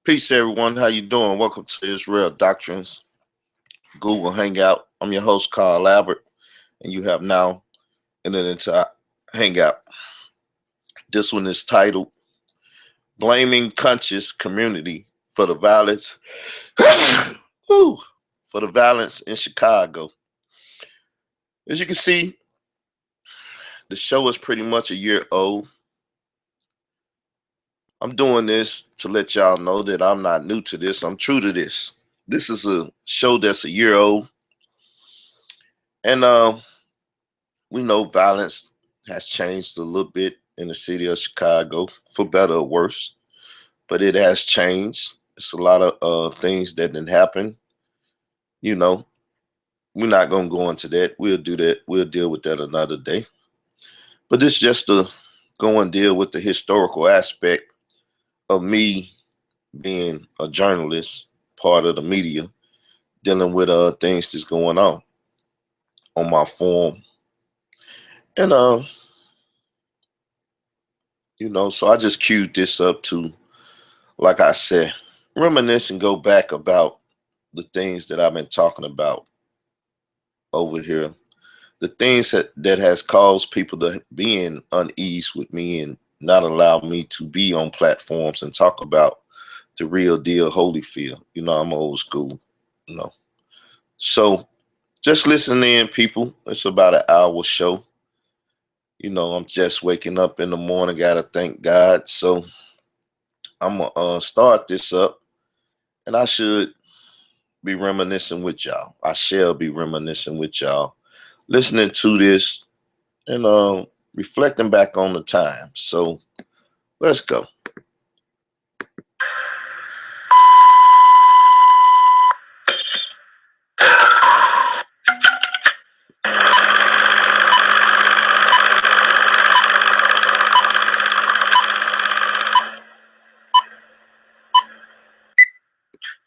Peace, everyone. How you doing? Welcome to Israel Doctrines Google Hangout. I'm your host, Carl Albert, and you have now entered into our Hangout. This one is titled "Blaming Conscious Community for the Violence." Whew, for the violence in Chicago. As you can see, the show is pretty much a year old. I'm doing this to let y'all know that I'm not new to this. I'm true to this. This is a show that's a year old, and we know violence has changed a little bit in the city of Chicago, for better or worse, but it has changed. It's a lot of things that didn't happen. You know, we're not gonna go into that. We'll do that. We'll deal with that another day. But this just to go and deal with the historical aspect of me being a journalist, part of the media, dealing with things that's going on my forum, and so I just queued this up to, like I said, reminisce and go back about the things that I've been talking about over here, the things that has caused people to be in unease with me and not allow me to be on platforms and talk about the real deal Holyfield. I'm old school, you know. So just listen in, people. It's about an hour show. I'm just waking up in the morning, gotta thank God. So I'm gonna start this up, and I should be reminiscing with y'all. I shall be reminiscing with y'all, listening to this and reflecting back on the time. So let's go.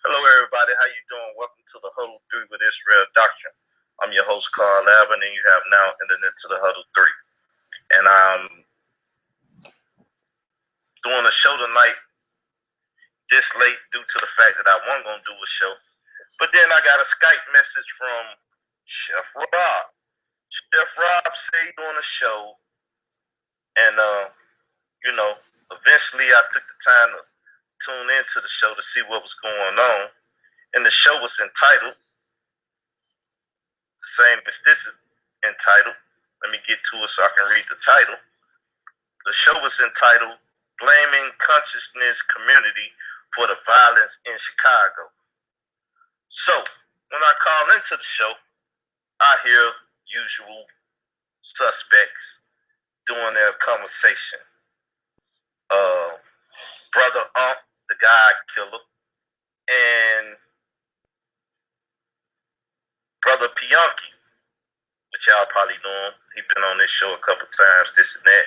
Hello, everybody. How you doing? Welcome to the Huddle 3 with Israel Doctrine. I'm your host, Carl Lavin, and you have now entered into the Huddle 3. And I'm doing a show tonight this late due to the fact that I wasn't going to do a show. But then I got a Skype message from Chef Rob. Chef Rob said he's doing a show, and eventually I took the time to tune into the show to see what was going on. And the show was entitled, the same as this is entitled. Let me get to it so I can read the title. The show was entitled Blaming Consciousness Community for the Violence in Chicago. So when I call into the show, I hear usual suspects doing their conversation. Brother the guy killer, and Brother Pianki, which y'all probably know him. He's been on this show a couple times, this and that.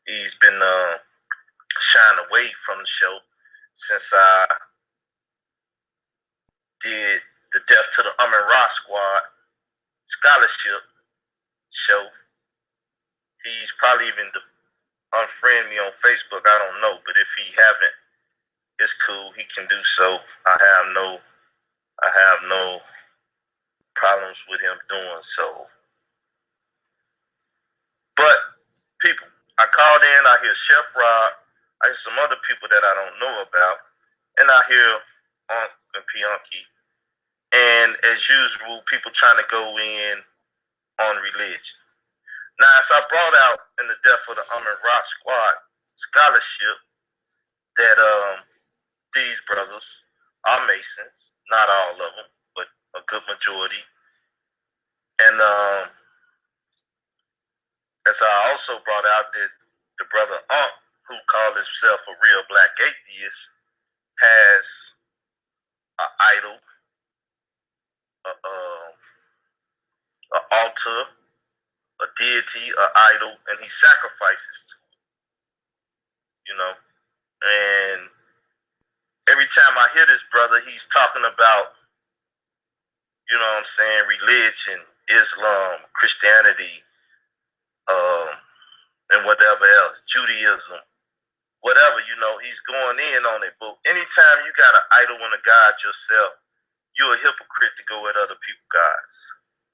He's been shying away from the show since I did the Death to the Amin Ra Squad scholarship show. He's probably even unfriend me on Facebook. I don't know, but if he haven't, it's cool. He can do so. I have no problems with him doing so. But people, I called in. I hear Chef Rob. I hear some other people that I don't know about, and I hear Unc and Pianki. And as usual, people trying to go in on religion. Now, as I brought out in the Death of the Amin Rock Squad scholarship, that these brothers are Masons, not all of them, but a good majority. And as I also brought out that the brother Unc, who called himself a real black atheist, has an idol, an altar, a deity, an idol, and he sacrifices to it, And every time I hear this brother, he's talking about, religion, Islam, Christianity, and whatever else, Judaism. whatever, he's going in on it. But anytime you got an idol and a God yourself, you're a hypocrite to go at other people's gods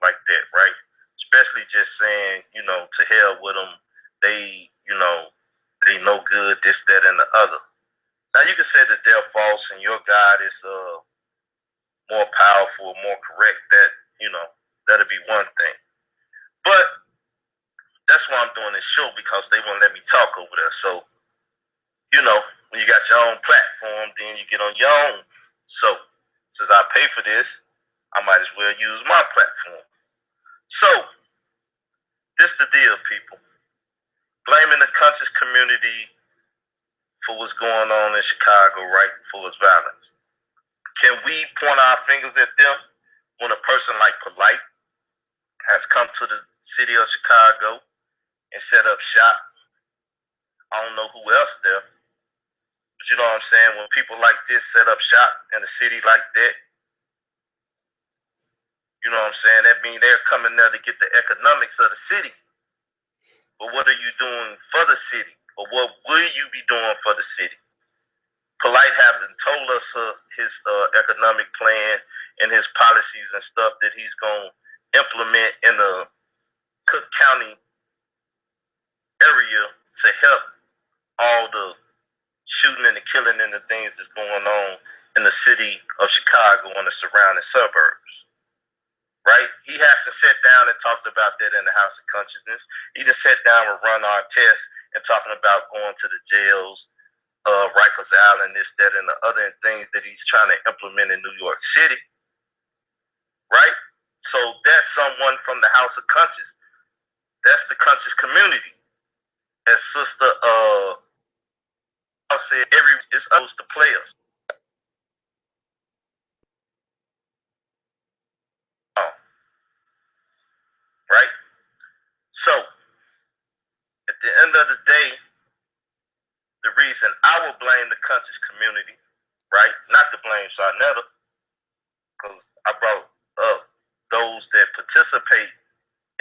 like that, right? Especially just saying, to hell with them. They no good, this, that, and the other. Now you can say that they're false and your God is more powerful, more correct. That'll be one thing. But that's why I'm doing this show, because they won't let me talk over there. So, when you got your own platform, then you get on your own. So, since I pay for this, I might as well use my platform. So, this the deal, people. Blaming the conscious community for what's going on in Chicago, right? For its violence. Can we point our fingers at them when a person like Polite has come to the city of Chicago and set up shop? I don't know who else there. But you know what I'm saying? When people like this set up shop in a city like that, you know what I'm saying? That means they're coming there to get the economics of the city. But what are you doing for the city? Or what will you be doing for the city? Polite hasn't told us his economic plan and his policies and stuff that he's going to implement in the Cook County area to help all the shooting and the killing and the things that's going on in the city of Chicago and the surrounding suburbs. Right? He hasn't sat down and talked about that in the House of Consciousness. He just sat down and run our tests and talking about going to the jails, Rikers Island, this, that, and the other things that he's trying to implement in New York City. Right? So that's someone from the House of Conscious. That's the conscious community. As Sister said, it's us the players. Right? So, at the end of the day, the reason I will blame the conscious community, right? Not to blame Sarnetta, because I brought up those that participate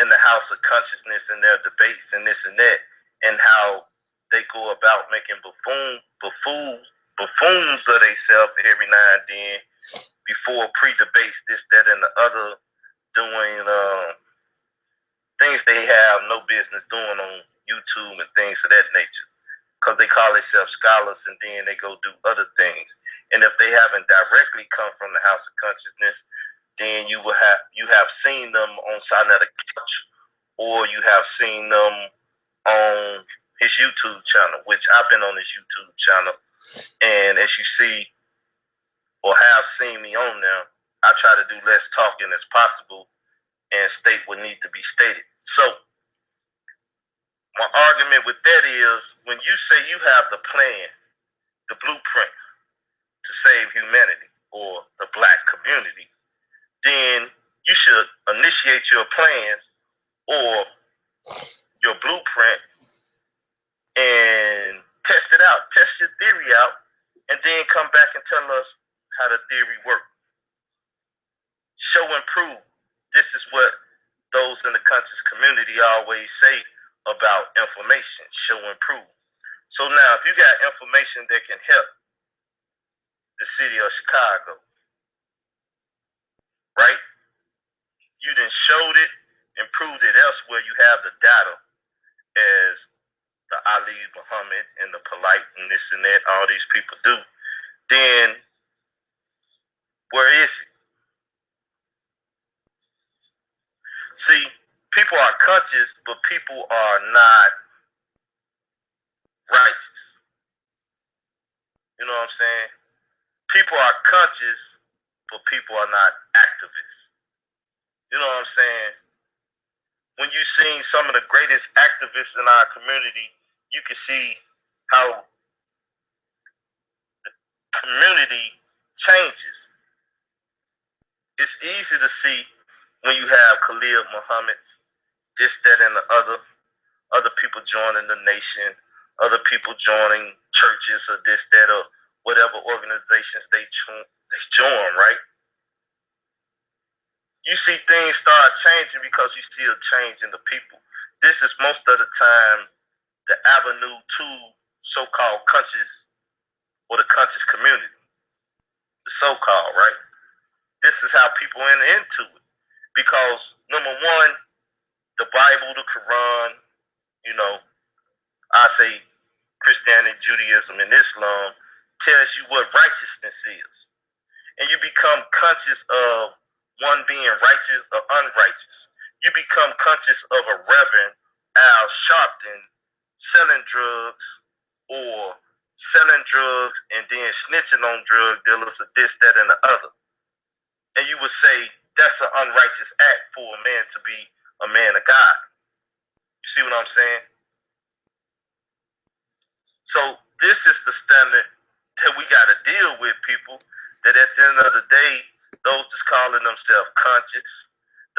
in the House of Consciousness and their debates and this and that, and how they go about making buffoons of themselves every now and then before pre-debates, this, that, and the other, doing things they have no business doing on YouTube and things of that nature, because they call themselves scholars and then they go do other things. And if they haven't directly come from the House of Consciousness, then you have seen them on Sarnetta Couch, or you have seen them on his YouTube channel, which I've been on his YouTube channel, and as you see or have seen me on there, I try to do less talking as possible and state what needs to be stated. So my argument with that is, when you say you have the plan, the blueprint to save humanity or the black community, then you should initiate your plans or your blueprint and test it out, test your theory out, and then come back and tell us how the theory works. Show and prove. This is what those in the conscious community always say about information. Show and prove. So now, if you got information that can help the city of Chicago, right? You then showed it and proved it elsewhere. You have the data, as the Ali Muhammad and the Polite and this and that, all these people do. Then where is it? See, people are conscious, but people are not righteous. You know what I'm saying? People are conscious, but people are not activists. You know what I'm saying? When you see some of the greatest activists in our community, you can see how the community changes. It's easy to see when you have Khalid Muhammad, this, that, and the other people joining the nation, other people joining churches or this, that, or whatever organizations they join, right? You see things start changing because you see a change in the people. This is most of the time the avenue to so-called conscious or the conscious community, the so-called, right? This is how people enter into it. Because number one, the Bible, the Quran, you know, I say Christianity, Judaism, and Islam tells you what righteousness is. And you become conscious of one being righteous or unrighteous. You become conscious of a Reverend Al Sharpton selling drugs or selling drugs and then snitching on drug dealers or this, that, and the other. And you would say that's an unrighteous act for a man to be a man of God. You see what I'm saying? So this is the standard that we got to deal with, people. That at the end of the day, those that's calling themselves conscious,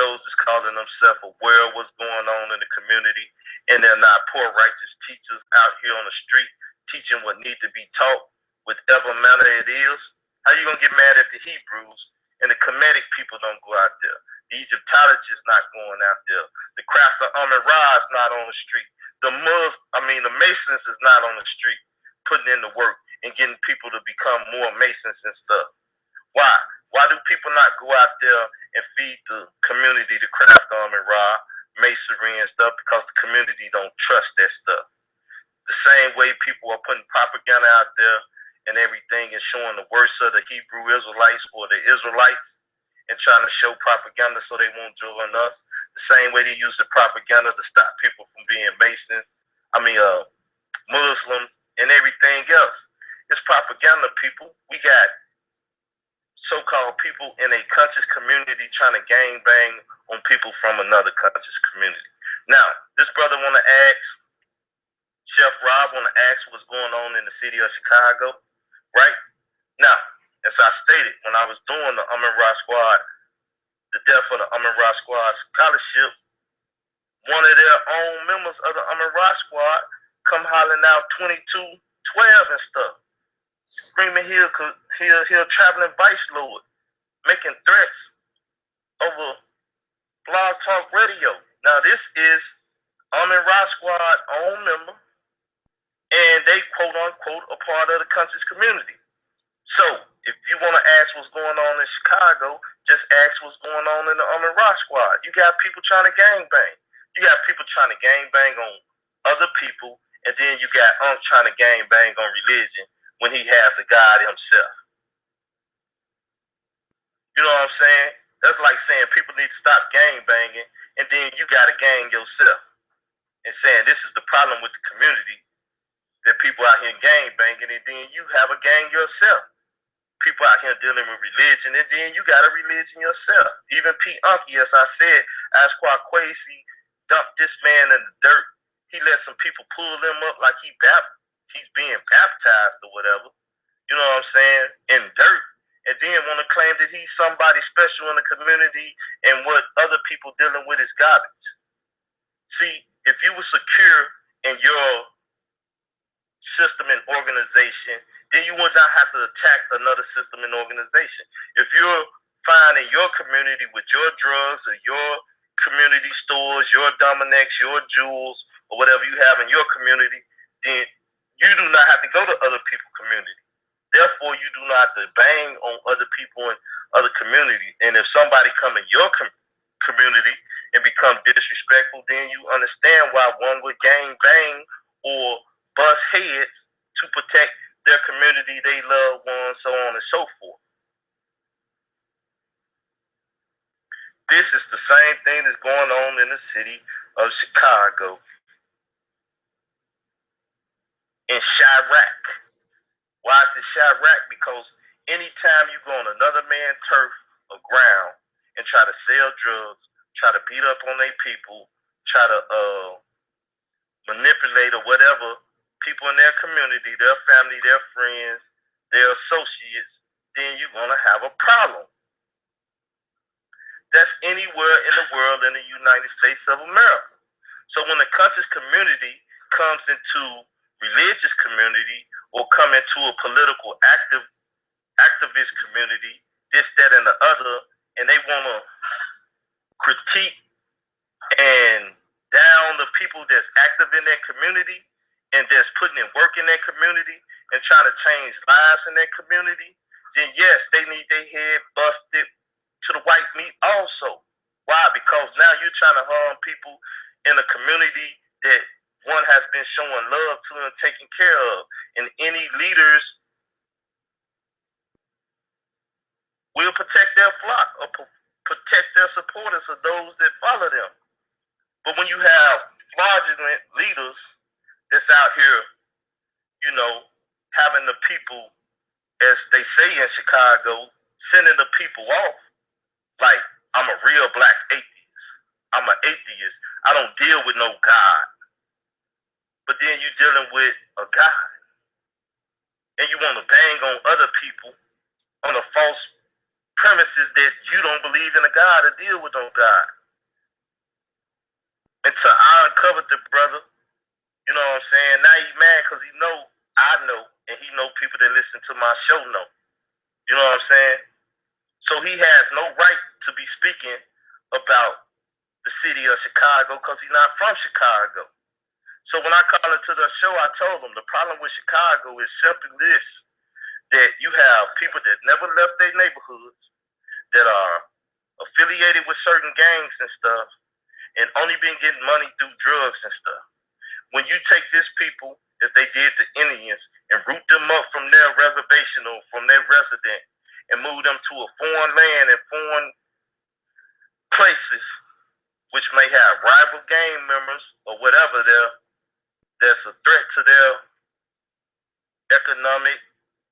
those that's calling themselves aware of what's going on in the community, and they're not poor righteous teachers out here on the street teaching what needs to be taught, whatever manner it is. How you gonna get mad at the Hebrews and the Kemetic people don't go out there? The Egyptologists not going out there. The craft of Amun-Ra is not on the street. The Masons is not on the street putting in the work and getting people to become more Masons and stuff. Why? Why do people not go out there and feed the community the craft of Amun-Ra, masonry and stuff? Because the community don't trust that stuff. The same way people are putting propaganda out there and everything and showing the worst of the Hebrew Israelites or the Israelites and trying to show propaganda so they won't join us. The same way they use the propaganda to stop people from being Masons, Muslims, and everything else. It's propaganda, people. We got so-called people in a conscious community trying to gang bang on people from another conscious community. Now, this brother want to ask, Chef Rob want to ask what's going on in the city of Chicago, right? Now, as I stated, when I was doing the Amun-Ra Squad, the death of the Amun-Ra Squad scholarship, one of their own members of the Amun-Ra Squad come hollering out 2212 and stuff, screaming he'll traveling vice lord, making threats over Blog Talk Radio. Now this is Amun-Ra Squad own member, and they quote unquote a part of the conscious community. So if you want to ask what's going on in Chicago, just ask what's going on in the Amun-Ra Squad. You got people trying to gang bang. You got people trying to gang bang on other people, and then you got trying to gang bang on religion when he has a God himself. You know what I'm saying? That's like saying people need to stop gang banging, and then you got to gang yourself. And saying this is the problem with the community, that people out here gang banging, and then you have a gang yourself. People out here dealing with religion, and then you got a religion yourself. Even P. Unky, as I said, as Quaquasi dumped this man in the dirt, he let some people pull him up like he's being baptized or whatever. You know what I'm saying? In dirt. And then want to claim that he's somebody special in the community and what other people dealing with is garbage. See, if you were secure in your system and organization, then you would not have to attack another system and organization. If you're fine in your community with your drugs or your community stores, your Dominex, your Jewels, or whatever you have in your community, then you do not have to go to other people's community. Therefore, you do not have to bang on other people in other communities. And if somebody come in your community and become disrespectful, then you understand why one would gang bang or bust heads to protect their community, they love ones, so on and so forth. This is the same thing that's going on in the city of Chicago, in Chirac. Why is it Chirac? Because anytime you go on another man's turf or ground and try to sell drugs, try to beat up on their people, try to manipulate or whatever, people in their community, their family, their friends, their associates, then you're going to have a problem. That's anywhere in the world in the United States of America. So when the conscious community comes into religious community or come into a political activist community, this, that, and the other, and they want to critique and down the people that's active in their community and that's putting in work in that community and trying to change lives in that community, then yes, they need their head busted to the white meat also. Why? Because now you're trying to harm people in a community that one has been showing love to and taking care of. And any leaders will protect their flock or protect their supporters or those that follow them. But when you have fraudulent leaders that's out here, you know, having the people, as they say in Chicago, sending the people off like, I'm a real black atheist. I'm an atheist. I don't deal with no God. But then you're dealing with a God. And you want to bang on other people on a false premises that you don't believe in a God or deal with no God. And so I uncovered the brother, you know what I'm saying? Now he's mad because he know I know, and he know people that listen to my show know. You know what I'm saying? So he has no right to be speaking about the city of Chicago because he's not from Chicago. So when I called into the show, I told him the problem with Chicago is simply this, that you have people that never left their neighborhoods, that are affiliated with certain gangs and stuff, and only been getting money through drugs and stuff. When you take these people, as they did the Indians, and root them up from their reservation or from their resident, and move them to a foreign land and foreign places, which may have rival gang members or whatever that's a threat to their economic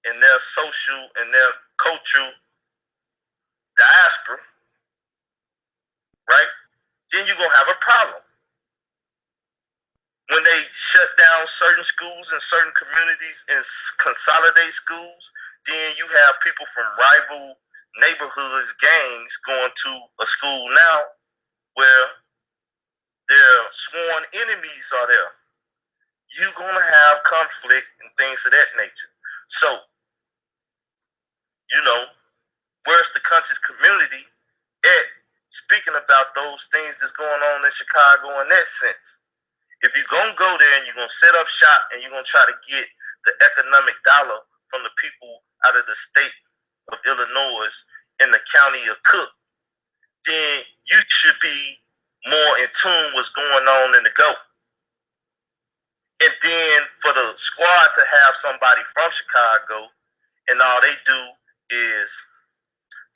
and their social and their cultural diaspora, right? Then you're going to have a problem. When they shut down certain schools in certain communities and consolidate schools, then you have people from rival neighborhoods, gangs going to a school now where their sworn enemies are there. You're going to have conflict and things of that nature. So, you know, where's the conscious community at speaking about those things that's going on in Chicago in that sense? If you're going to go there and you're going to set up shop and you're going to try to get the economic dollar from the people out of the state of Illinois and the county of Cook, then you should be more in tune what's going on in the go. And then for the squad to have somebody from Chicago and all they do is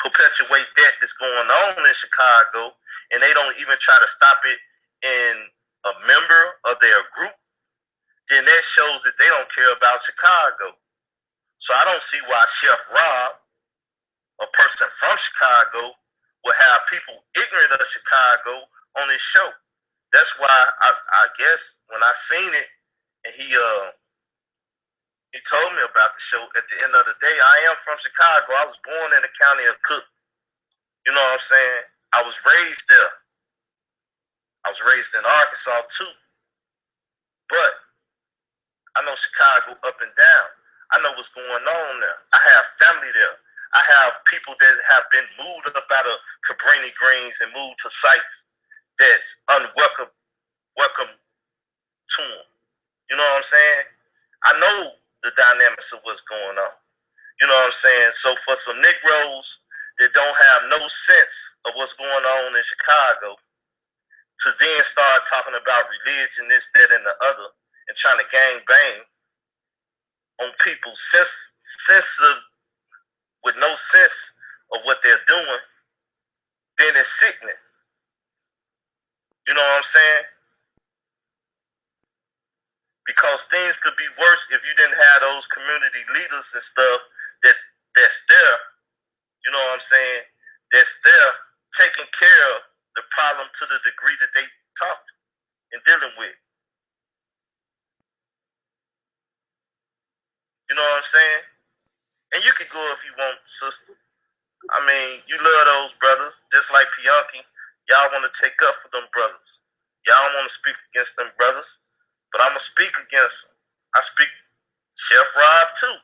perpetuate that's going on in Chicago, and they don't even try to stop it in a member of their group, then that shows that they don't care about Chicago. So I don't see why Chef Rob, a person from Chicago, will have people ignorant of Chicago on his show. That's why I guess when I seen it and he told me about the show, at the end of the day, I am from Chicago. I was born in the county of Cook. You know what I'm saying? I was raised there. I was raised in Arkansas too. But I know Chicago up and down. I know what's going on there. I have family there. I have people that have been moved up out of Cabrini Greens and moved to sites that's unwelcome to them. You know what I'm saying? I know the dynamics of what's going on. You know what I'm saying? So for some Negroes that don't have no sense of what's going on in Chicago, to then start talking about religion, this, that, and the other, and trying to gang bang on people sensitive with no sense of what they're doing, then it's sickening. You know what I'm saying? Because things could be worse if you didn't have those community leaders and stuff that's there, you know what I'm saying, that's there taking care of the problem to the degree that they talked and dealing with. You know what I'm saying? And you can go if you want, sister. I mean, you love those brothers, just like Bianchi. Y'all want to take up for them brothers. Y'all want to speak against them brothers, but I'm going to speak against them. I speak Chef Rob too.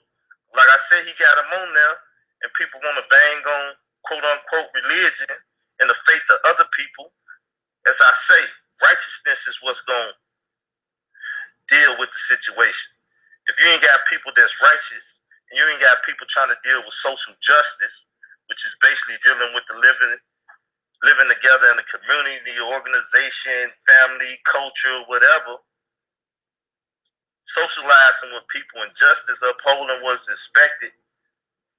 Like I said, he got him on there, and people want to bang on quote-unquote religion and the faith of other people. As I say, righteousness is what's going to deal with the situation. If you ain't got people that's righteous, and you ain't got people trying to deal with social justice, which is basically dealing with the living together in the community, organization, family, culture, whatever, socializing with people and justice, upholding what's expected,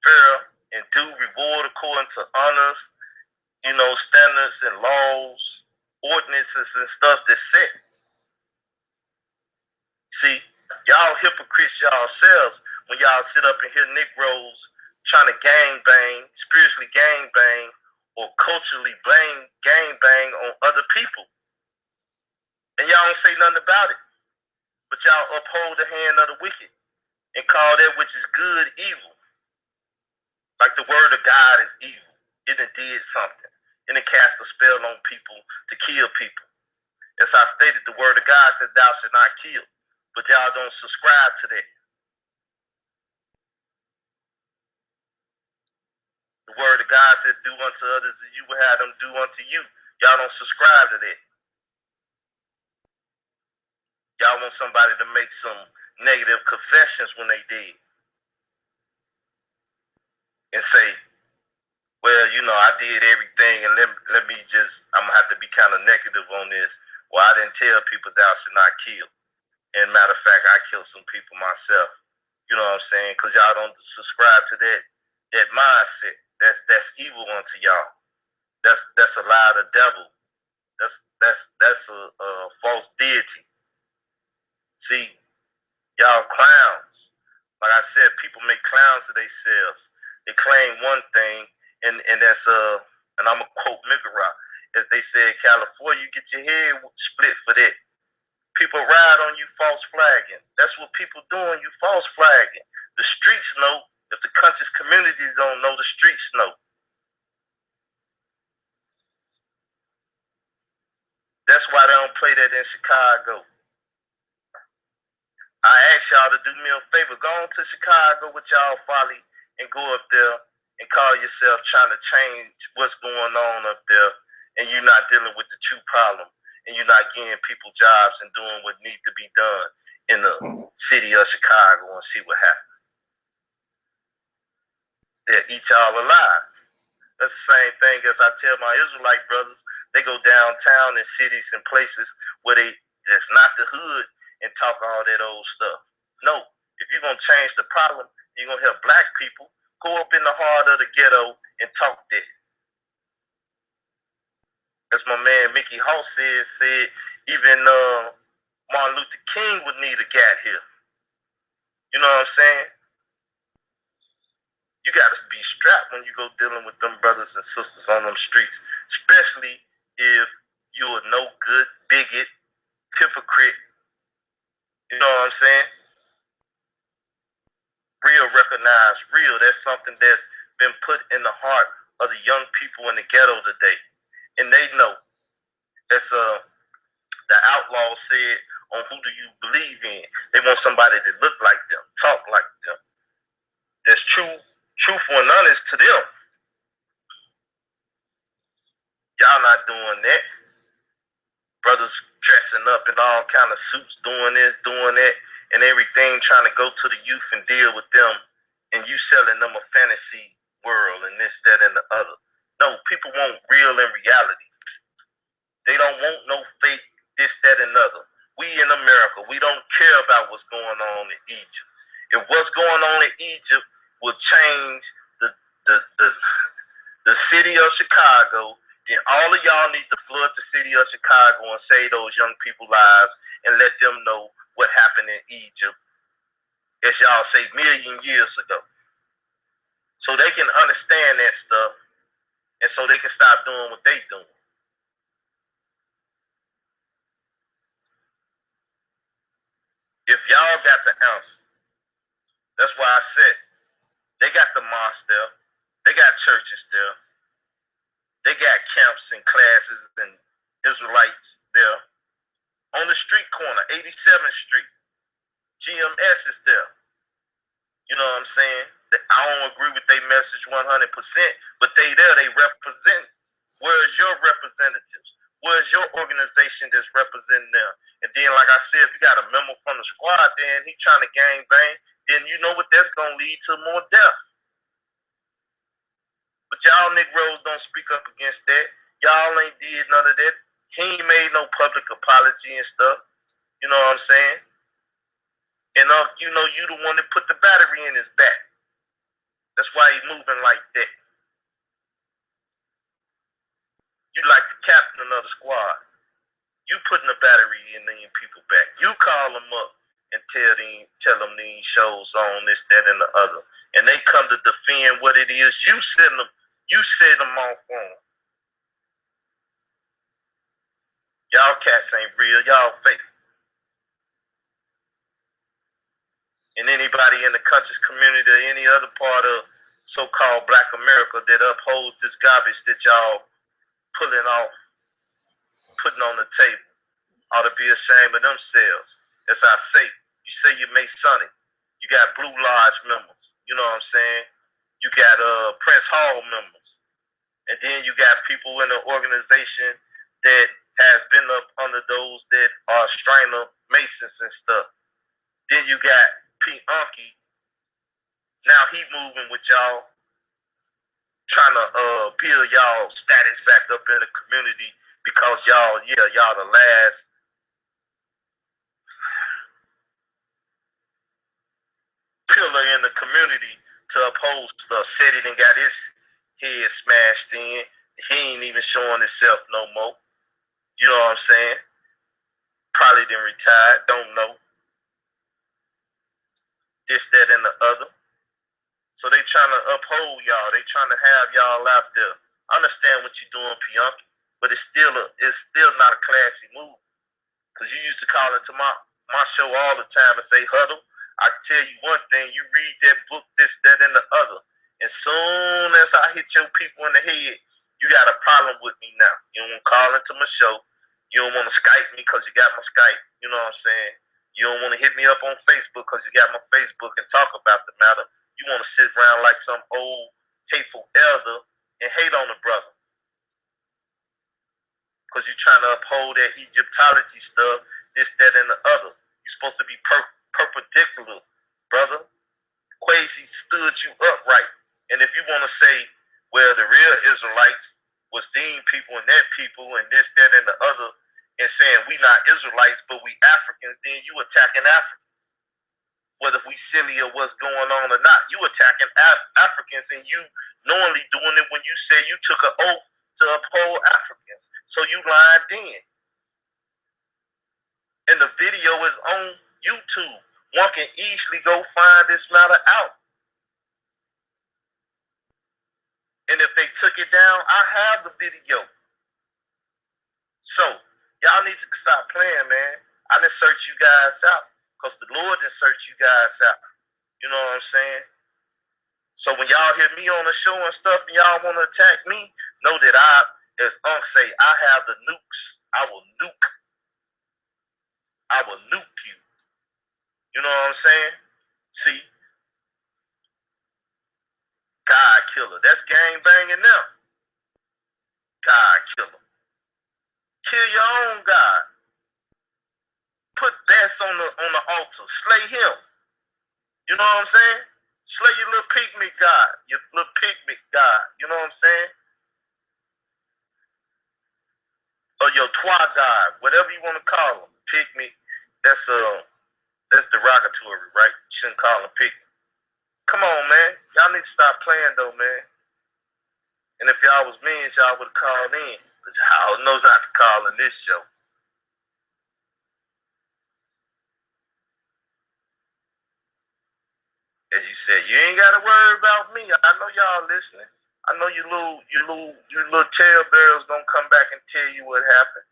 fair, and due reward according to honors, standards and laws, ordinances and stuff that's set. See, y'all hypocrites yourselves when y'all sit up and hear Negroes trying to gang bang, spiritually gang bang, or culturally gang bang on other people. And y'all don't say nothing about it. But y'all uphold the hand of the wicked and call that which is good evil. Like the word of God is evil. It did something. And it cast a spell on people to kill people. As I stated, the word of God said thou shalt not kill. But y'all don't subscribe to that. The word of God said do unto others as you would have them do unto you. Y'all don't subscribe to that. Y'all want somebody to make some negative confessions when they did. And say, well, I did everything, and let me just, I'm going to have to be kind of negative on this. Well, I didn't tell people thou should not kill. And matter of fact, I killed some people myself. You know what I'm saying? Because y'all don't subscribe to that mindset. That's evil unto y'all. That's a lie of the devil. That's a false deity. See, y'all clowns. Like I said, people make clowns of themselves. They claim one thing, and that's and I'm gonna quote Migara, as they said, California, you get your head split for that. People ride on you false flagging. That's what people doing, you false flagging. The streets know. If the country's communities don't know, the streets know. That's why they don't play that in Chicago. I ask y'all to do me a favor. Go on to Chicago with y'all folly and go up there and call yourself trying to change what's going on up there, and you're not dealing with the true problem, and you're not giving people jobs and doing what needs to be done in the city of Chicago, and see what happens. They'll eat y'all alive. That's the same thing as I tell my Israelite brothers. They go downtown in cities and places where that's not the hood and talk all that old stuff. No, if you're going to change the problem, you're going to help black people, go up in the heart of the ghetto and talk that. As my man Mickey House said even Martin Luther King would need a gat here. You know what I'm saying? You got to be strapped when you go dealing with them brothers and sisters on them streets, especially if you're a no good, bigot, hypocrite. You know what I'm saying? Real recognize real. That's something that's been put in the heart of the young people in the ghetto today. And they know. That's the outlaw said on who do you believe in. They want somebody that look like them, talk like them. That's truthful and honest to them. Y'all not doing that. Brothers dressing up in all kind of suits, doing this, doing that, and everything, trying to go to the youth and deal with them, and you selling them a fantasy world and this, that, and the other. No, people want real and reality. They don't want no fake this, that, and other. We in America, we don't care about what's going on in Egypt. If what's going on in Egypt will change the city of Chicago, then all of y'all need to flood the city of Chicago and save those young people's lives and let them know what happened in Egypt, as y'all say, million years ago. So they can understand that stuff, and so they can stop doing what they doing. If y'all got the answer, that's why I said they got the mosque there, they got churches there, they got camps and classes and Israelites there. On the street corner, 87th Street, GMS is there. You know what I'm saying? I don't agree with their message 100%, but they there, they represent. Where's your representatives? where's your organization that's representing them? And then, like I said, if you got a member from the squad, then he trying to gang bang, then you know what that's gonna lead to, more death. But y'all Negroes don't speak up against that. Y'all ain't did none of that. He ain't made no public apology and stuff. You know what I'm saying? And you know, you the one that put the battery in his back. That's why he moving like that. You like the captain of the squad. You putting the battery in these people back. You call them up and tell them these shows on this, that, and the other. And they come to defend what it is you set them off on. Y'all cats ain't real, y'all fake. And anybody in the conscious community or any other part of so-called Black America that upholds this garbage that y'all putting on the table, ought to be ashamed of themselves. As I say, you say you Masonic. You got Blue Lodge members. You know what I'm saying? You got Prince Hall members. And then you got people in the organization that has been up under those that are Strainer Masons and stuff. Then you got P. Unky. Now he moving with y'all, trying to build y'all status back up in the community because y'all the last pillar in the community to oppose stuff. Said he done got his head smashed in. He ain't even showing himself no more. You know what I'm saying? Probably didn't retire, don't know. This, that, and the other. So they trying to uphold y'all. They trying to have y'all out there. I understand what you're doing, Pianki, but it's still not a classy move. Cause you used to call into my show all the time and say, Huddle, I tell you one thing, you read that book, this, that, and the other. And soon as I hit your people in the head, you got a problem with me now. You don't want to call into my show. You don't want to Skype me because you got my Skype. You know what I'm saying? You don't want to hit me up on Facebook because you got my Facebook and talk about the matter. You want to sit around like some old hateful elder and hate on the brother. Because you're trying to uphold that Egyptology stuff, this, that, and the other. You're supposed to be perpendicular, brother. Quasi stood you upright. And if you want to say, well, the real Israelites was these people and that people and this, that, and the other, and saying we not Israelites, but we Africans, then you attacking Africans. Whether we silly or what's going on or not, you attacking Africans, and you knowingly doing it when you say you took an oath to uphold Africans. So you lied then. And the video is on YouTube. One can easily go find this matter out. And if they took it down, I have the video. So y'all need to stop playing, man. I done search you guys out because the Lord done search you guys out. You know what I'm saying? So when y'all hear me on the show and stuff and y'all want to attack me, know that I, as Unc say, I have the nukes. I will nuke you. You know what I'm saying? See? God killer. That's gang banging now. God killer. Kill your own God. Put Bess on the altar. Slay him. You know what I'm saying? Slay your little pygmy God. Your little pygmy God. You know what I'm saying? Or your twa God. Whatever you want to call him. Pygmy. That's derogatory, right? You shouldn't call him pygmy. Come on, man. Y'all need to stop playing though, man. And if y'all was mean, y'all would have called in. But y'all knows not to call in this show. As you said, you ain't gotta worry about me. I know y'all listening. I know you little talebearers gonna come back and tell you what happened.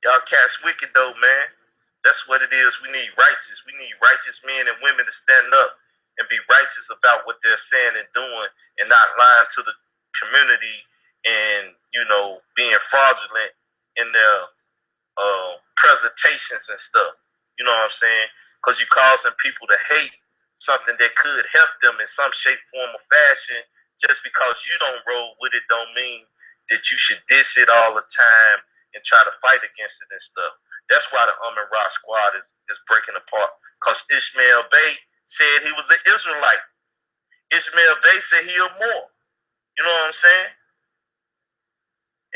Y'all cats wicked though, man. That's what it is. We need righteous men and women to stand up and be righteous about what they're saying and doing and not lying to the community and, being fraudulent in their presentations and stuff. You know what I'm saying? Because you're causing people to hate something that could help them in some shape, form, or fashion Just because you don't roll with it don't mean that you should diss it all the time and try to fight against it and stuff. That's why the Ra squad is breaking apart. Because Ishmael Bey said he was an Israelite. Ishmael Bey said he a Moor. You know what I'm saying?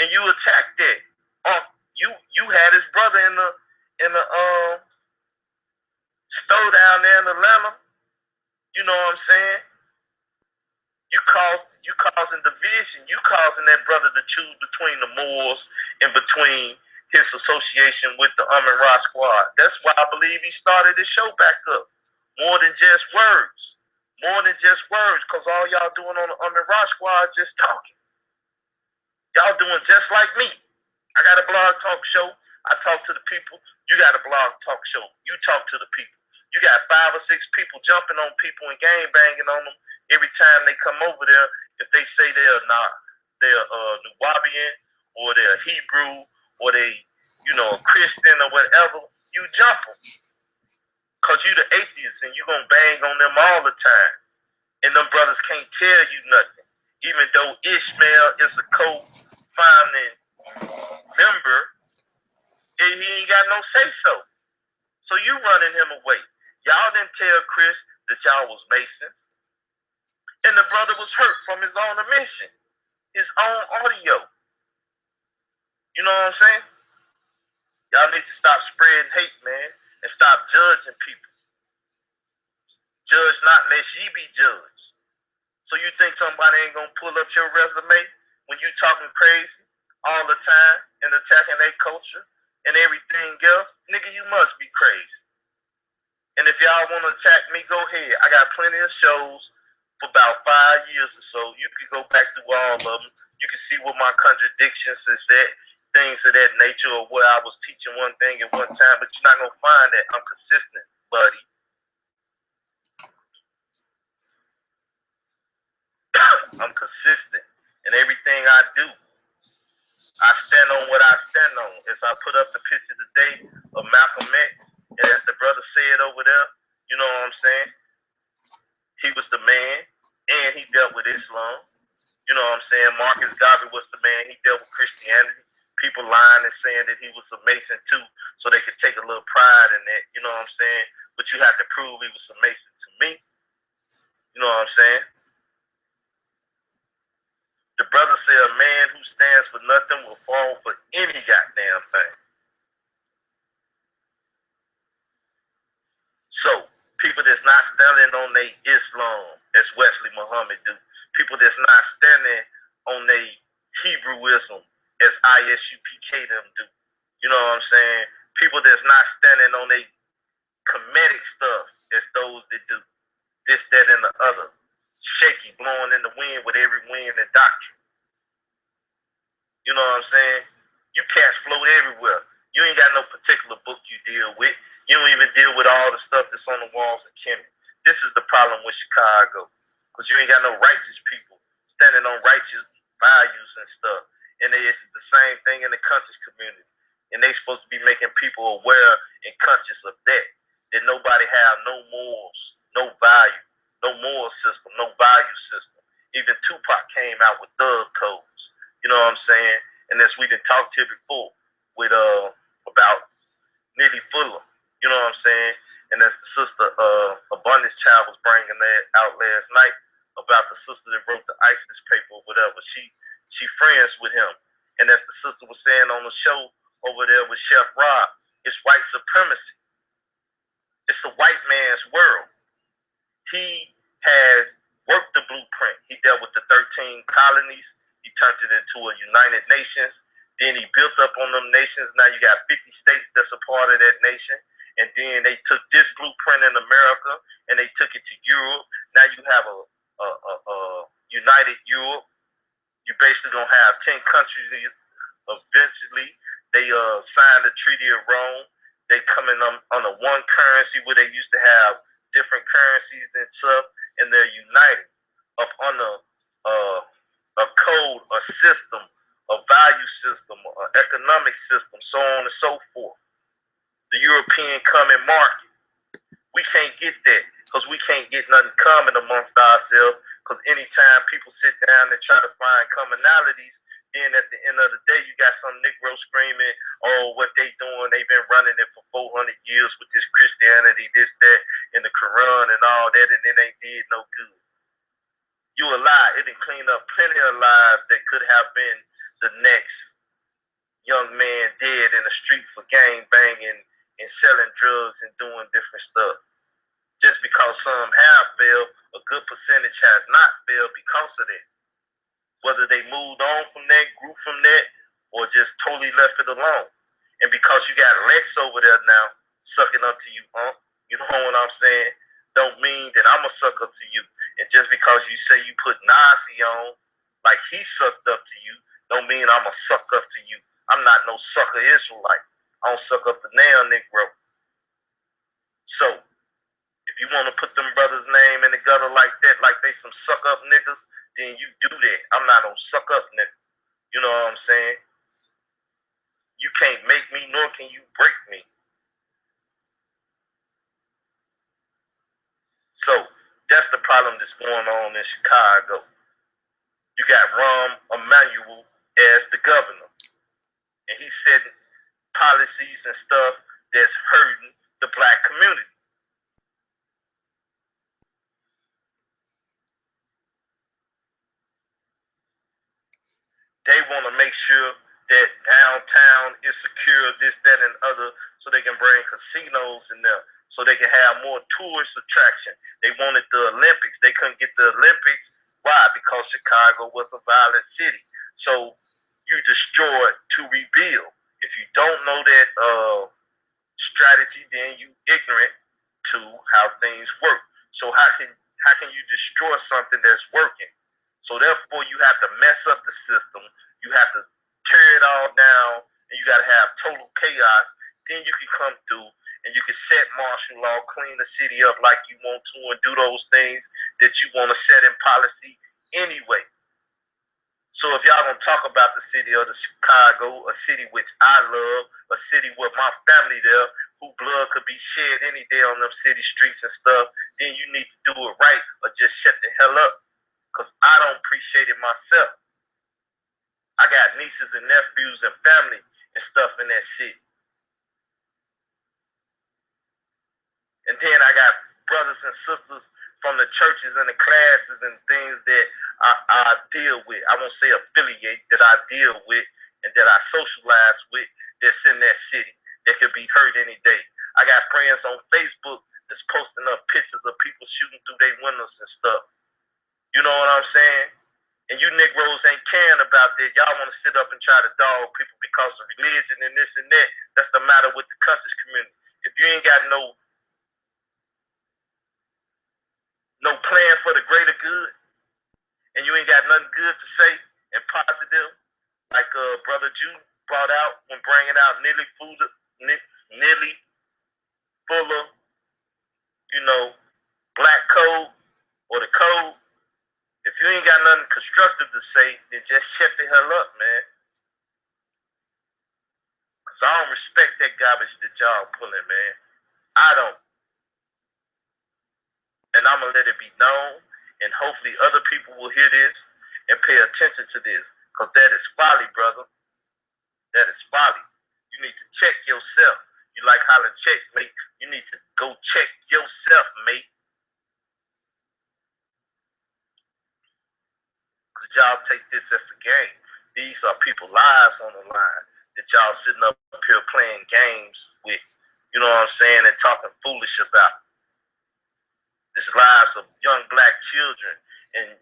And you attacked that. You had his brother in the store down there in Atlanta. You know what I'm saying? You causing division. You causing that brother to choose between the Moors and between his association with the Ra squad. That's why I believe he started his show back up. More than just words. More than just words, because all y'all doing on the Ra squad is just talking. Y'all doing just like me. I got a blog talk show. I talk to the people. You got a blog talk show. You talk to the people. You got 5 or 6 people jumping on people and gang banging on them every time they come over there. If they say they're Nuwabian or they're Hebrew or they, a Christian or whatever, you jump them. Because you the atheist and you going to bang on them all the time. And them brothers can't tell you nothing. Even though Ishmael is a co-founding member, he ain't got no say-so. So you running him away. Y'all didn't tell Chris that y'all was Masons. And the brother was hurt from his own admission, his own audio. You know what I'm saying? Y'all need to stop spreading hate, man, and stop judging people. Judge not lest ye be judged. So you think somebody ain't gonna pull up your resume when you talking crazy all the time and attacking their culture and everything else? Nigga, you must be crazy. And if y'all want to attack me, go ahead. I got plenty of shows for about 5 years or so. You can go back through all of them. You can see what my contradictions is at, things of that nature, or where I was teaching one thing at one time, but you're not going to find that I'm consistent, buddy. I'm consistent in everything I do. I stand on what I stand on. As I put up the picture today of Malcolm X, and as the brother said over there, you know what I'm saying? He was the man, and he dealt with Islam. You know what I'm saying? Marcus Garvey was the man. He dealt with Christianity. People lying and saying that he was a Mason too, so they could take a little pride in that. You know what I'm saying? But you have to prove he was a Mason to me. You know what I'm saying? The brother said a man who stands for nothing will fall for any goddamn thing. So, people that's not standing on their Islam, as Wesley Muhammad do. People that's not standing on their Hebrewism, as ISUPK them do. You know what I'm saying? People that's not standing on their Kemetic stuff, as those that do this, that, and the other. Shaky, blowing in the wind with every wind and doctrine. You know what I'm saying? You cats float everywhere. You ain't got no particular book you deal with. You don't even deal with all the stuff that's on the walls of Kemet. This is the problem with Chicago. Because you ain't got no righteous people standing on righteous values and stuff. And it's the same thing in the conscious community. And they supposed to be making people aware and conscious of that. That nobody have no morals, no value, no moral system, no value system. Even Tupac came out with thug codes. You know what I'm saying? And as we done talked to before with about Nitty Fuller. You know what I'm saying? And as the sister Abundance Child was bringing that out last night about the sister that wrote the ISIS paper or whatever. She friends with him. And as the sister was saying on the show over there with Chef Rob, it's white supremacy. It's the white man's world. He has worked the blueprint. He dealt with the 13 colonies. He turned it into a United Nations. Then he built up on them nations. Now you got 50 states that's a part of that nation. And then they took this blueprint in America and they took it to Europe. Now you have a United Europe. You basically gonna have 10 countries eventually. They signed the Treaty of Rome. They coming on a one currency where they used to have different currencies and stuff, and they're united up on a code, a system, a value system, an economic system, so on and so forth. The European common market. We can't get that because we can't get nothing common amongst ourselves Because anytime people sit down and try to find commonalities, then at the end of the day, you got some Negro screaming, oh, what they doing, they've been running it for 400 years with this Christianity, this, that, and the Quran and all that, and it ain't did no good. You a lie. It done cleaned up plenty of lives that could have been the next young man dead in the street for gang banging and selling drugs and doing different stuff. Just because some have failed, a good percentage has not failed because of that. Whether they moved on from that, grew from that, or just totally left it alone. And because you got Lex over there now, sucking up to you, you know what I'm saying? Don't mean that I'm going to suck up to you. And just because you say you put Nazi on, like he sucked up to you, don't mean I'm going to suck up to you. I'm not no sucker Israelite. I don't suck up the nail Negro. So, if you want to put them brothers' name in the gutter like that, like they some suck up niggas, then you do that. I'm not no suck up nigga. You know what I'm saying? You can't make me, nor can you break me. So that's the problem that's going on in Chicago. You got Rahm Emanuel as the governor, and he's setting policies and stuff that's hurting the black community. They want to make sure that downtown is secure, this, that, and other, so they can bring casinos in there, so they can have more tourist attraction. They wanted the Olympics. They couldn't get the Olympics. Why? Because Chicago was a violent city. So you destroy to rebuild. If you don't know that strategy, then you ignorant to how things work. So how can you destroy something that's working? So therefore, you have to mess up the system. You have to tear it all down, and you got to have total chaos. Then you can come through, and you can set martial law, clean the city up like you want to, and do those things that you want to set in policy anyway. So if y'all gonna talk about the city of the Chicago, a city which I love, a city with my family there, who blood could be shed any day on them city streets and stuff, then you need to do it right or just shut the hell up. Because I don't appreciate it myself. I got nieces and nephews and family and stuff in that city. And then I got brothers and sisters from the churches and the classes and things that I deal with. I won't say affiliate, that I deal with and that I socialize with that's in that city that could be hurt any day. I got friends on Facebook that's posting up pictures of people shooting through their windows and stuff. You know what I'm saying? And you Negroes ain't caring about that. Y'all want to sit up and try to dog people because of religion and this and that. That's the matter with the conscious community. If you ain't got no plan for the greater good, and you ain't got nothing good to say and positive, like Brother Jew brought out when bringing out Nearly Fuller, you know, black code or the code. If you ain't got nothing constructive to say, then just shut the hell up, man. Because I don't respect that garbage that y'all pulling, man. I don't. And I'm going to let it be known, and hopefully other people will hear this and pay attention to this. Because that is folly, brother. That is folly. You need to check yourself. You like hollering check, mate. You need to go check yourself, mate. Y'all take this as a game. These are people's lives on the line that y'all sitting up here playing games with, you know what I'm saying, and talking foolish about. This lives of young black children and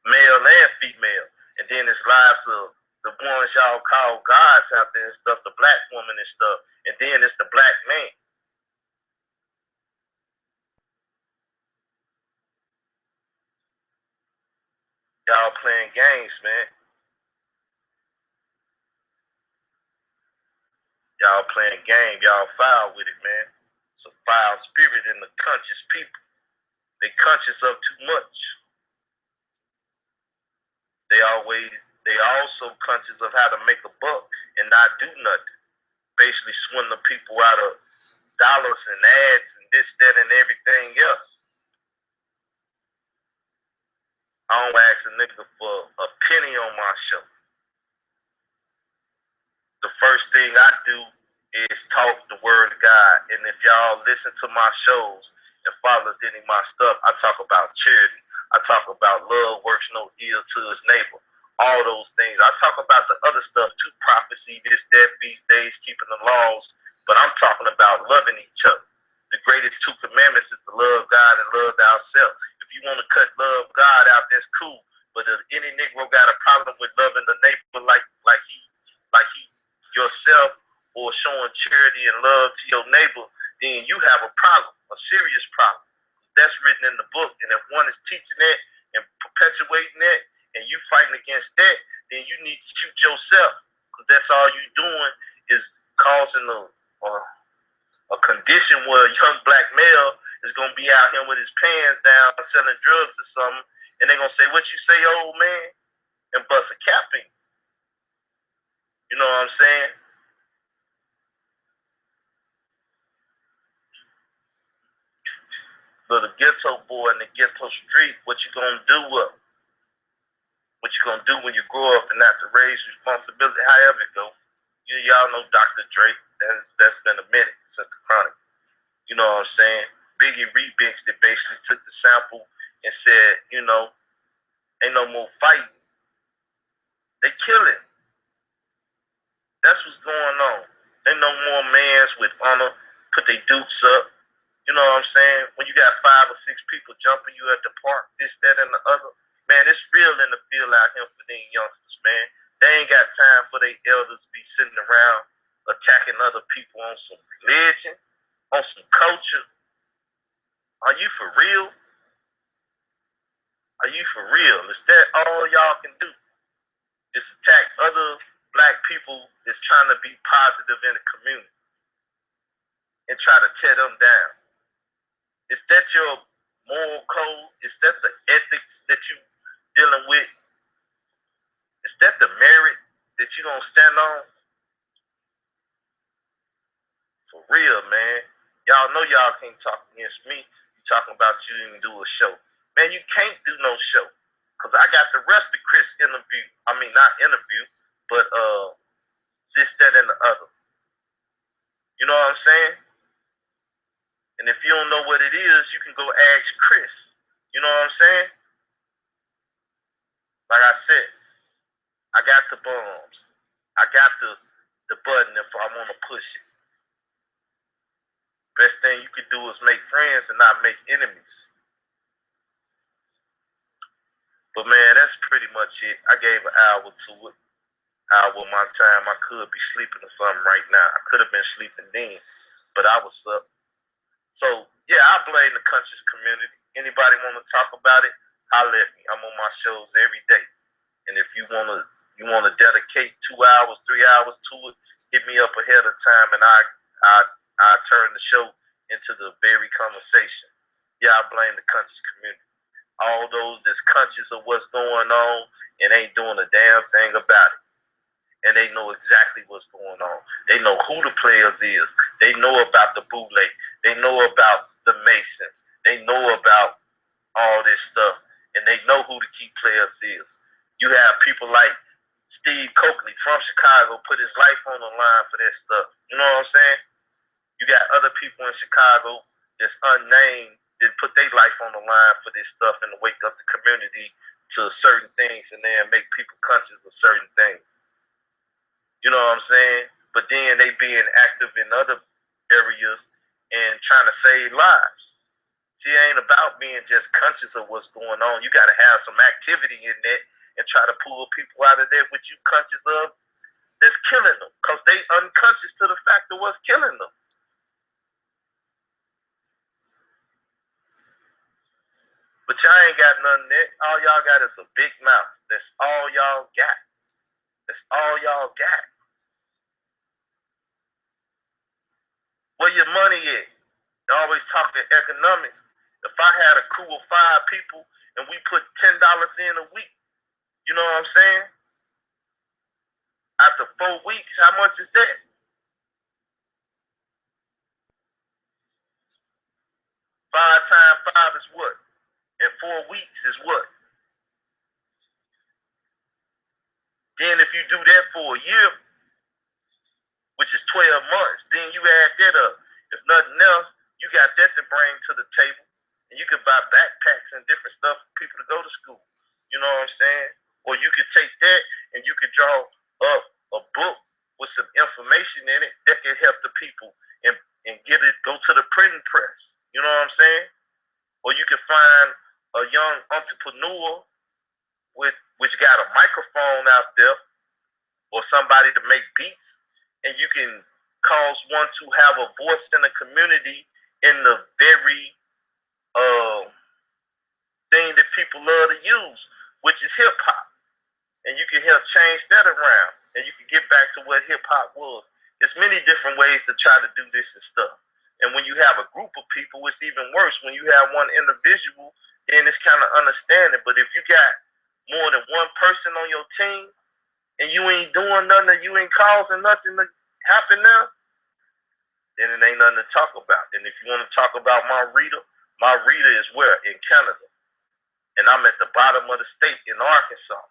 male and female. And then it's lives of the ones y'all call gods out there and stuff, the black woman and stuff. And then it's the black man. Y'all playing games, man. Y'all playing game. Y'all foul with it, man. It's a foul spirit in the conscious people. They conscious of too much. They also conscious of how to make a buck and not do nothing. Basically swindling people out of dollars and ads and this, that, and everything else. nigga for a penny on my show, the first thing I do is talk the word of God. And if y'all listen to my shows and follow any of my stuff, I talk about charity. I talk about love works no ill to his neighbor. All those things. I talk about the other stuff too, prophecy, this, that, feast days, keeping the laws. But I'm talking about loving each other. The greatest two commandments is to love God and love thyself. If you want to cut love God out, that's cool. But if any Negro got a problem with loving the neighbor like he yourself, or showing charity and love to your neighbor, then you have a problem, a serious problem. That's written in the book. And if one is teaching that and perpetuating that, and you fighting against that, then you need to shoot yourself. Because that's all you doing is causing a condition where a young black male is going to be out here with his pants down selling drugs or something, and they're going to say, what you say, old man? And bust a cap in. You know what I'm saying? So the ghetto boy in the ghetto street, what you gonna do with him? What you gonna do when you grow up and have to raise responsibility, however it go? Y'all know Dr. Dre. That's been a minute since the Chronic. You know what I'm saying? Biggie remix that basically took the sample and said, ain't no more fighting. They killing. That's what's going on. Ain't no more mans with honor, put their dukes up. You know what I'm saying? When you got 5 or 6 people jumping you at the park, this, that, and the other, man, it's real in the field out here for these youngsters, man. They ain't got time for their elders to be sitting around attacking other people on some religion, on some culture. Are you for real? Are you for real? Is that all y'all can do? Is attack other black people that's trying to be positive in the community and try to tear them down? Is that your moral code? Is that the ethics that you dealing with? Is that the merit that you gonna stand on? For real, man. Y'all know y'all can't talk against me. You talking about you didn't do a show. Man, you can't do no show. Cause I got the rest of Chris interview. I mean, not interview, but this, that, and the other. You know what I'm saying? And if you don't know what it is, you can go ask Chris. You know what I'm saying? Like I said, I got the bombs. I got the button if I want to push it. Best thing you can do is make friends and not make enemies. But man, that's pretty much it. I gave an hour to it. Hour of my time. I could be sleeping or something right now. I could have been sleeping then, but I was up. So yeah, I blame the conscious community. Anybody want to talk about it? Holler at me. I'm on my shows every day. And if you wanna dedicate 2 hours, 3 hours to it, hit me up ahead of time, and I turn the show into the very conversation. Yeah, I blame the conscious community. All those that's conscious of what's going on and ain't doing a damn thing about it. And they know exactly what's going on. They know who the players is. They know about the bootleg. They know about the Masons. They know about all this stuff. And they know who the key players is. You have people like Steve Coakley from Chicago put his life on the line for that stuff. You know what I'm saying? You got other people in Chicago that's unnamed that put their life on the line for this stuff and to wake up the community to certain things and then make people conscious of certain things. You know what I'm saying? But then they being active in other areas and trying to save lives. See, it ain't about being just conscious of what's going on. You got to have some activity in that and try to pull people out of there what you conscious of that's killing them. Because they unconscious to the fact of what's killing them. But y'all ain't got none of that. All y'all got is a big mouth. That's all y'all got. That's all y'all got. Where your money at? You always talking economics. If I had a crew of 5 people and we put $10 in a week, you know what I'm saying? After 4 weeks, how much is that? 5 times 5 is what? And 4 weeks is what? Then if you do that for a year, which is 12 months, then you add that up. If nothing else, you got that to bring to the table. And you can buy backpacks and different stuff for people to go to school. You know what I'm saying? Or you could take that and you could draw up a book with some information in it that can help the people and get it, go to the printing press. You know what I'm saying? Or you can find a young entrepreneur which got a microphone out there or somebody to make beats, and you can cause one to have a voice in the community in the very thing that people love to use, which is hip hop. And you can help change that around, and you can get back to what hip hop was. There's many different ways to try to do this and stuff. And when you have a group of people, it's even worse. When you have one individual, then it's kind of understanding. But if you got more than one person on your team, and you ain't doing nothing, you ain't causing nothing to happen now, then it ain't nothing to talk about. And if you want to talk about my reader is where? In Canada. And I'm at the bottom of the state in Arkansas.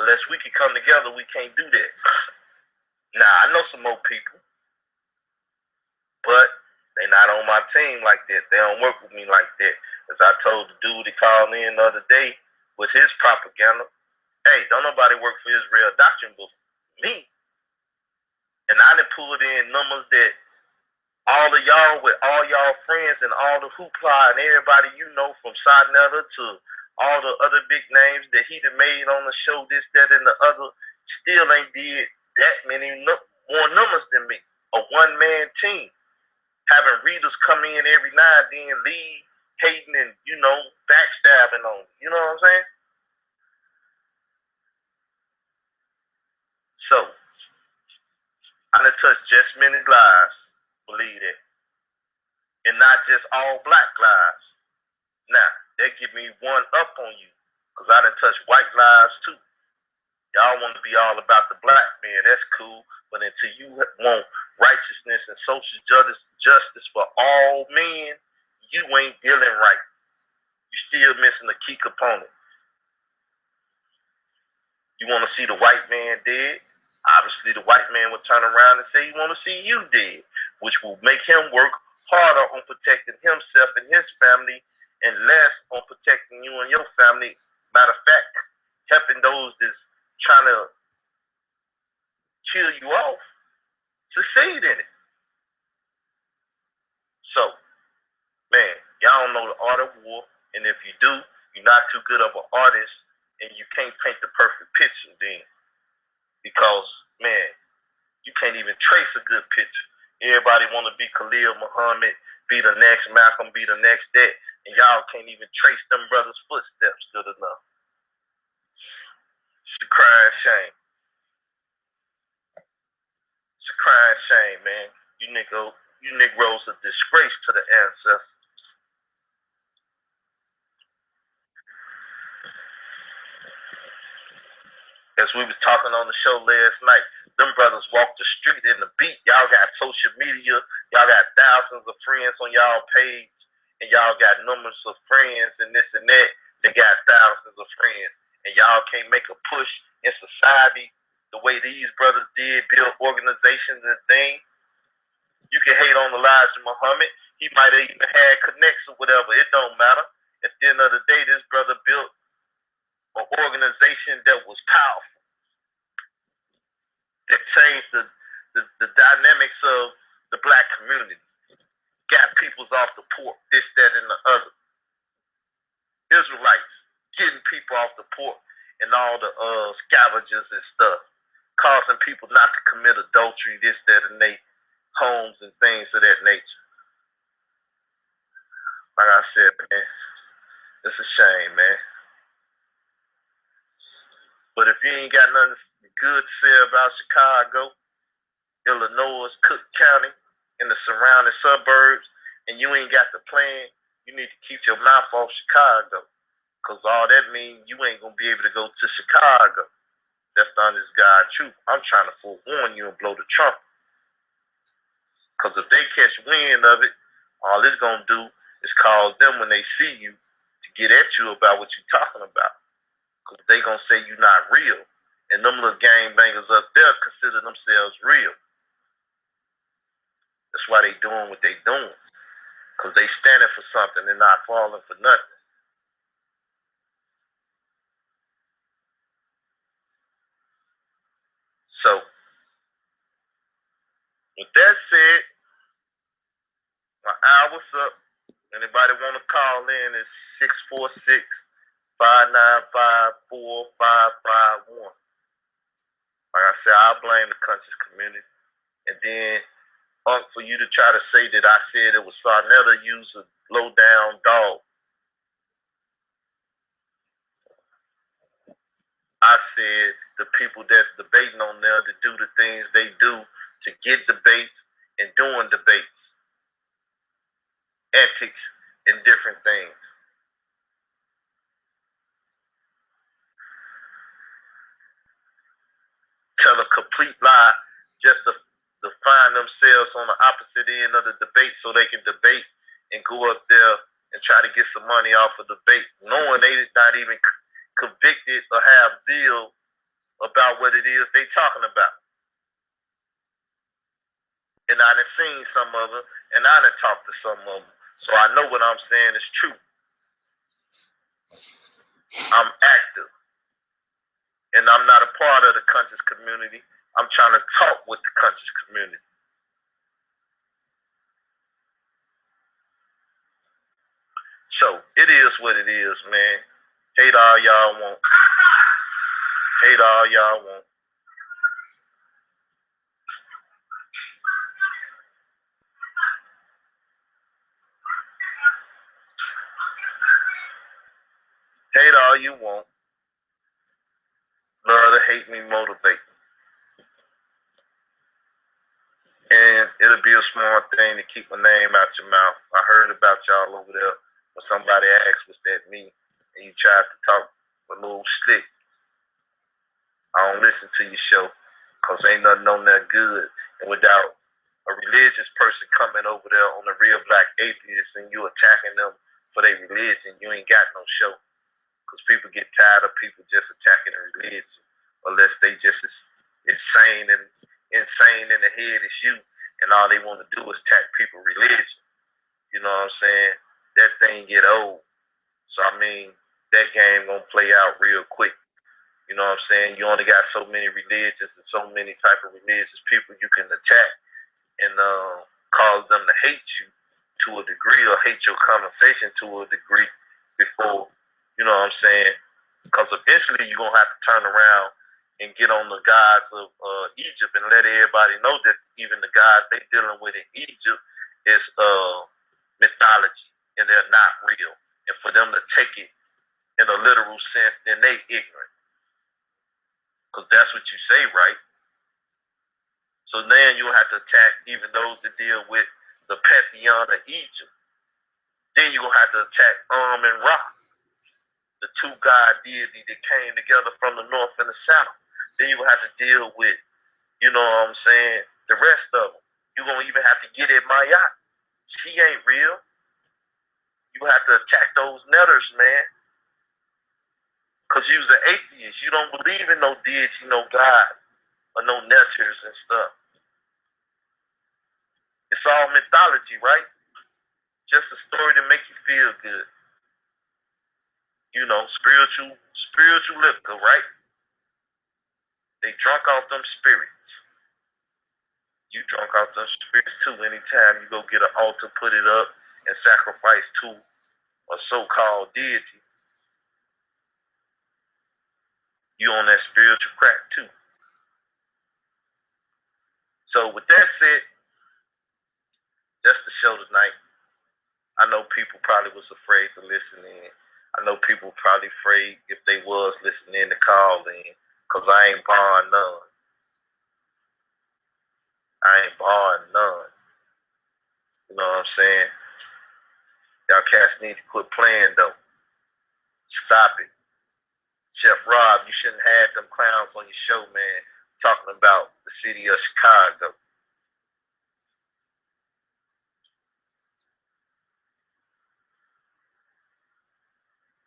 Unless we can come together, we can't do that. Now, I know some more people, but they not on my team like that. They don't work with me like that. As I told the dude that called in the other day with his propaganda, hey, don't nobody work for Israel doctrine but me. And I done pulled in numbers that all of y'all with all y'all friends and all the hoopla and everybody you know from Sinetta to all the other big names that he done made on the show, this, that, and the other, still ain't did that many more numbers than me. A one-man team. Having readers come in every now and then, leave, hating and, backstabbing on you. You know what I'm saying? So, I done touched just many lives, believe that. And not just all black lives. Now, that give me one up on you, because I done touched white lives too. Y'all want to be all about the black man, that's cool, but until you want righteousness and social justice for all men, you ain't dealing right. You still missing a key component. You want to see the white man dead? Obviously, the white man will turn around and say he want to see you dead, which will make him work harder on protecting himself and his family and less on protecting you and your family. Matter of fact, helping those that's trying to kill you off succeed in it. So, man, y'all don't know the art of war, and if you do, you're not too good of an artist, and you can't paint the perfect picture then. Because, man, you can't even trace a good picture. Everybody want to be Khalil Muhammad, be the next Malcolm, be the next that, and y'all can't even trace them brothers' footsteps good enough. It's a crying shame. It's a crying shame, man. You Negroes a disgrace to the ancestors. As we was talking on the show last night, them brothers walk the street in the beat. Y'all got social media. Y'all got thousands of friends on y'all page. And y'all got numbers of friends and this and that. They got thousands of friends. And y'all can't make a push in society the way these brothers did, build organizations and things. You can hate on Elijah Muhammad. He might have even had connects or whatever. It don't matter. At the end of the day, this brother built an organization that was powerful, that changed the dynamics of the black community, got peoples off the pork, this, that, and the other. Israelites getting people off the pork and all the scavengers and stuff, causing people not to commit adultery, this, that, and they homes and things of that nature. Like I said, man, it's a shame, man. But if you ain't got nothing good to say about Chicago, Illinois, Cook County, and the surrounding suburbs, and you ain't got the plan, you need to keep your mouth off Chicago. Because all that means you ain't going to be able to go to Chicago. That's the honest God truth. I'm trying to forewarn you and blow the trumpet. Because if they catch wind of it, all it's going to do is cause them when they see you to get at you about what you're talking about. Because they going to say you're not real. And them little gang bangers up there consider themselves real. That's why they doing what they doing. Because they standing for something and not falling for nothing. So, with that said, my hour's up. Anybody want to call in is 646-595-4551. Like I said, I blame the conscious community. And then, for you to try to say that I said it was Sarnetta use a low down dog. I said the people that's debating on there to do the things they do to get debates and doing debates, ethics, and different things. Tell a complete lie just to find themselves on the opposite end of the debate so they can debate and go up there and try to get some money off of debate, knowing they not even convicted or have zeal about what it is they talking about. And I done seen some of them, and I done talked to some of them. So I know what I'm saying is true. I'm active. And I'm not a part of the conscious community. I'm trying to talk with the conscious community. So it is what it is, man. Hate all y'all want. Hate all y'all want. Hate all you want. Love to hate me, motivate. And it'll be a small thing to keep my name out your mouth. I heard about y'all over there when somebody asked, was that me? And you tried to talk a little slick. I don't listen to your show because ain't nothing on there good. And without a religious person coming over there on the real black atheist and you attacking them for their religion, you ain't got no show. Because people get tired of people just attacking the religion unless they just as insane in the head as you, and all they want to do is attack people religion. You know what I'm saying? That thing get old. So I mean, that game gonna play out real quick. You know what I'm saying? You only got so many religions and so many type of religious people you can attack and cause them to hate you to a degree or hate your conversation to a degree before, you know what I'm saying? Because eventually you're going to have to turn around and get on the gods of Egypt and let everybody know that even the gods they dealing with in Egypt is mythology and they're not real. And for them to take it in a literal sense, then they ignorant. Because that's what you say, right? So then you'll have to attack even those that deal with the pantheon of Egypt. Then you're going to have to attack and Ra, the two god deity that came together from the north and the south. Then you're going to have to deal with, you know what I'm saying, the rest of them. You're going to even have to get at Mayat. She ain't real. You have to attack those netters, man. Because you're an atheist. You don't believe in no deity, no God, or no netters and stuff. It's all mythology, right? Just a story to make you feel good. You know, spiritual liquor, right? They drunk off them spirits. You drunk off them spirits too. Anytime you go get an altar, put it up, and sacrifice to a so-called deity, you on that spiritual crack too. So with that said, that's the show tonight. I know people probably was afraid to listen in. I know people probably afraid if they was listening to call in, because I ain't barring none. I ain't barring none. You know what I'm saying? Y'all cats need to quit playing though. Stop it. Chef Rob, you shouldn't have them clowns on your show, man, talking about the city of Chicago.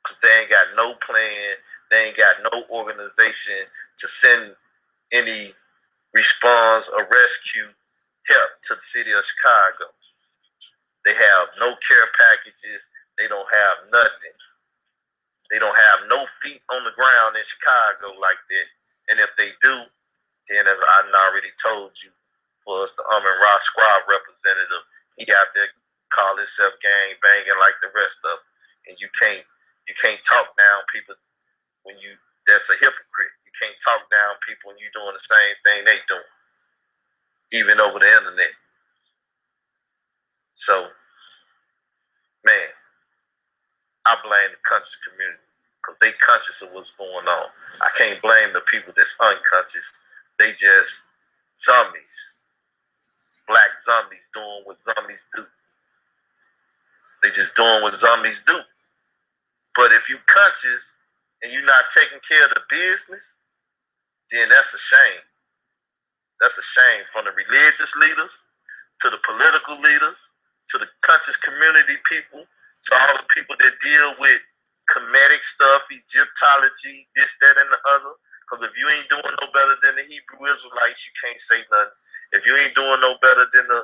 Cause they ain't got no plan, they ain't got no organization, to send any response or rescue help to the city of Chicago. They have no care packages. They don't have nothing. They don't have no feet on the ground in Chicago like that. And if they do, then as I already told you, for us, the Rock Squad representative, he out there call himself gang banging like the rest of them. And you can't talk down people when that's a hypocrite. You can't talk down people when you're doing the same thing they doing, even over the internet. So, man, I blame the conscious community because they conscious of what's going on. I can't blame the people that's unconscious. They just zombies, black zombies doing what zombies do. They just doing what zombies do. But if you conscious and you're not taking care of the business, then that's a shame. That's a shame from the religious leaders to the political leaders to the conscious community people to all the people that deal with Kemetic stuff, Egyptology, this, that, and the other. Because if you ain't doing no better than the Hebrew Israelites, you can't say nothing. If you ain't doing no better than the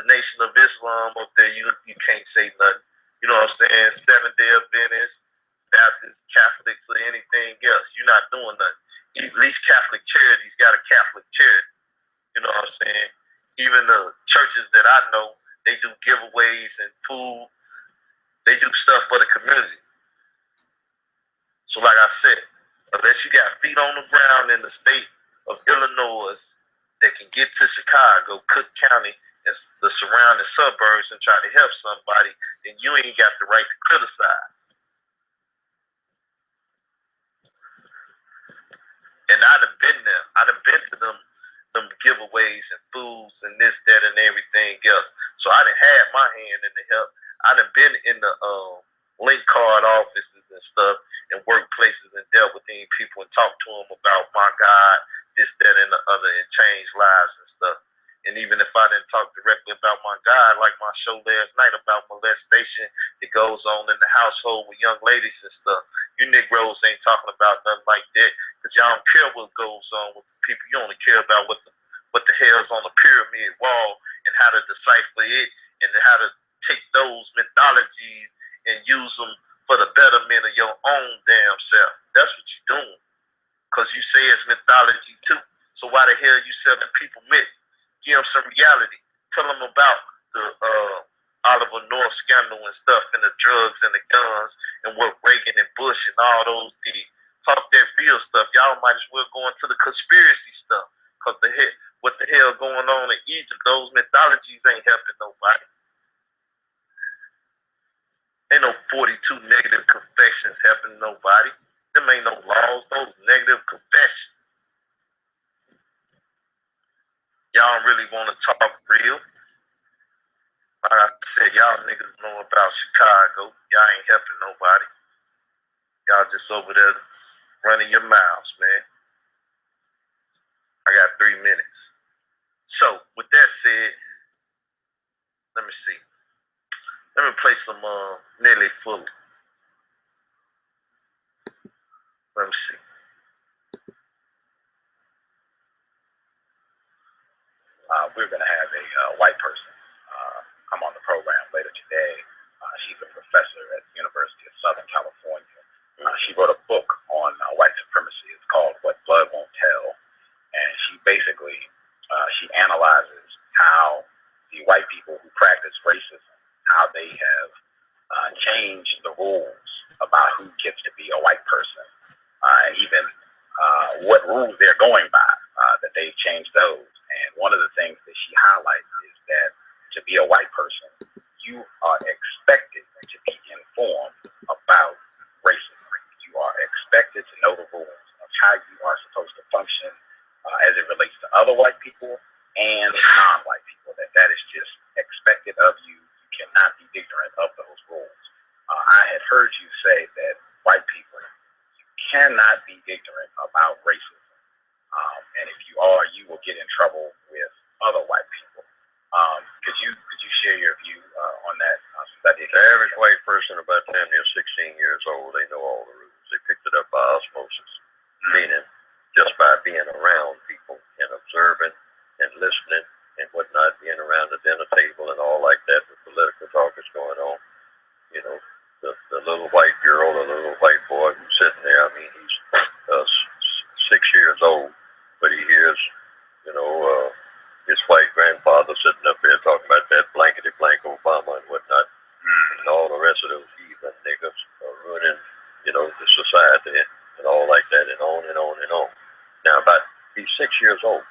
Nation of Islam up there, you can't say nothing. You know what I'm saying? Seventh-day Adventists, Baptists, Catholics, or anything else. You're not doing nothing. At least Catholic Charities got a Catholic charity. You know what I'm saying? Even the churches that I know, they do giveaways and food. They do stuff for the community. So like I said, unless you got feet on the ground in the state of Illinois that can get to Chicago, Cook County, and the surrounding suburbs and try to help somebody, then you ain't got the right to criticize. And I done been there. I done been to them giveaways and foods and this, that, and everything else. So I done had my hand in the help. I done been in the link card offices and stuff and workplaces and dealt with these people and talked to them about my God, this, that, and the other, and changed lives and stuff. And even if I didn't talk directly about my God, like my show last night about molestation that goes on in the household with young ladies and stuff, you Negroes ain't talking about nothing like that because y'all don't care what goes on with people. You only care about what the hell's on the pyramid wall and how to decipher it and how to take those mythologies and use them for the betterment of your own damn self. That's what you're doing because you say it's mythology too. So why the hell you selling people myth? Give them some reality. Tell them about the Oliver North scandal and stuff and the drugs and the guns and what Reagan and Bush and all those did. Talk that real stuff. Y'all might as well go into the conspiracy stuff because what the hell going on in Egypt, those mythologies ain't helping nobody. Ain't no 42 negative confessions helping nobody. Them ain't no laws, those negative confessions. Y'all really want to talk real. Like I said, y'all niggas know about Chicago. Y'all ain't helping nobody. Y'all just over there running your mouths, man. I got 3 minutes. So, with that said, let me see. Let me play some Nelly Fuller. Let me see. We're going to have a white person come on the program later today. She's a professor at the University of Southern California. She wrote a book on white supremacy. It's called What Blood Won't Tell. And she basically, she analyzes how the white people who practice racism, how they have changed the rules about who gets to be a white person, and even what rules they're going by, that they've changed those. And one of the things that she highlights is that to be a white person, you are expected to be informed about racism. You are expected to know the rules of how you are supposed to function as it relates to other white people and non-white people. That is just expected of you. You cannot be ignorant of those rules. I had heard you say that white people, you cannot be ignorant about racism. And if you are, you will get in trouble with other white people. Could you share your view on that? The average white person about 10 or 16 years old, they know all the rules. They picked it up by osmosis, meaning you know, the little white girl, the little white boy who's sitting there. I mean, he's 6 years old, but he hears, you know, his white grandfather sitting up there talking about that blankety blank Obama and whatnot, and all the rest of those heathen niggas are ruining, you know, the society and all like that, and on and on and on. Now, he's 6 years old.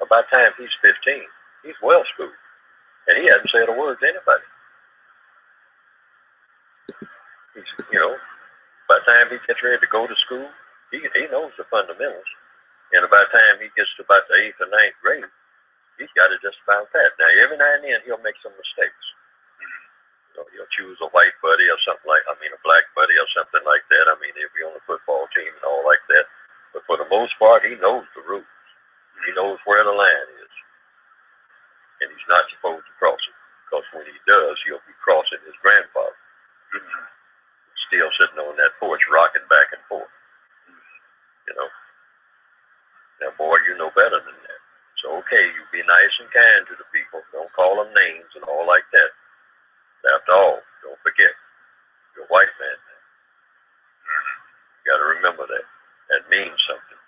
By the time he's 15, he's well schooled, and he hasn't said a word to anybody. He's, you know, by the time he gets ready to go to school, he knows the fundamentals. And by the time he gets to about the 8th or 9th grade, he's got it just about that. Now, every now and then, he'll make some mistakes. You know, he'll choose a white buddy or something a black buddy or something like that. I mean, he'll be on the football team and all like that. But for the most part, he knows the rules. He knows where the line is. And he's not supposed to cross it. Because when he does, he'll be crossing his grandfather. Still sitting on that porch, rocking back and forth. You know. Now, boy, you know better than that. So, okay, you be nice and kind to the people. Don't call them names and all like that. After all, don't forget, you're a white man now. You got to remember that. That means something.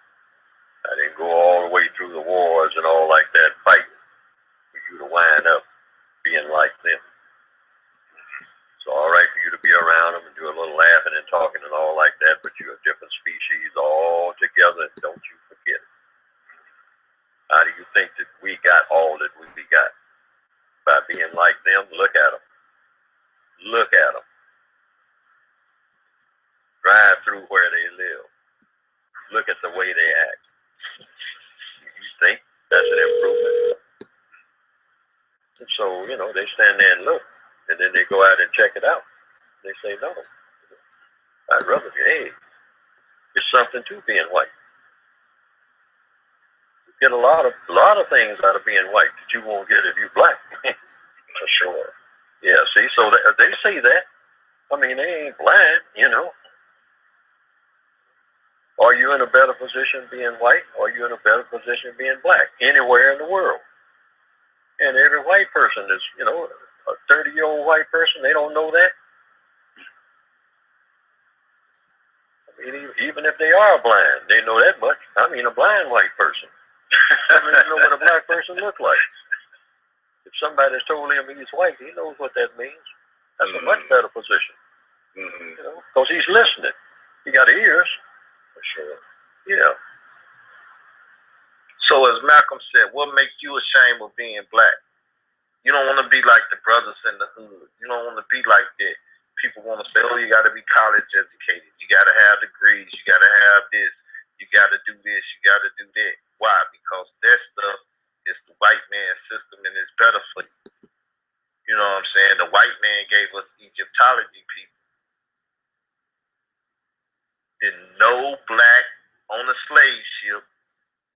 I didn't go all the way through the wars and all like that fighting for you to wind up being like them. It's all right for you to be around them and do a little laughing and talking and all like that, but you're a different species all together, and don't you forget it. How do you think that we got all that we got? By being like them? Look at them. Look at them. Drive through where they live. Look at the way they act. You think that's an improvement? And so, you know, they stand there and look, and then they go out and check it out. They say, no, I'd rather be, hey, there's something to being white. You get a lot of things out of being white that you won't get if you're black. For sure. Yeah, see, so they say that. I mean, they ain't blind, you know. Are you in a better position being white? Or are you in a better position being black? Anywhere in the world. And every white person is, you know, a 30-year-old white person, they don't know that. I mean, even if they are blind, they know that much. I mean, a blind white person. I mean, you know what a black person looks like. If somebody's told him he's white, he knows what that means. That's a much better position. You know, because he's listening. He got ears. For sure. Yeah. So as Malcolm said, what makes you ashamed of being black? You don't want to be like the brothers in the hood. You don't want to be like that. People want to say, oh, you got to be college educated. You got to have degrees. You got to have this. You got to do this. You got to do that. Why? Because that stuff is the white man's system and it's better for you. You know what I'm saying? The white man gave us Egyptology, people. Did no black on a slave ship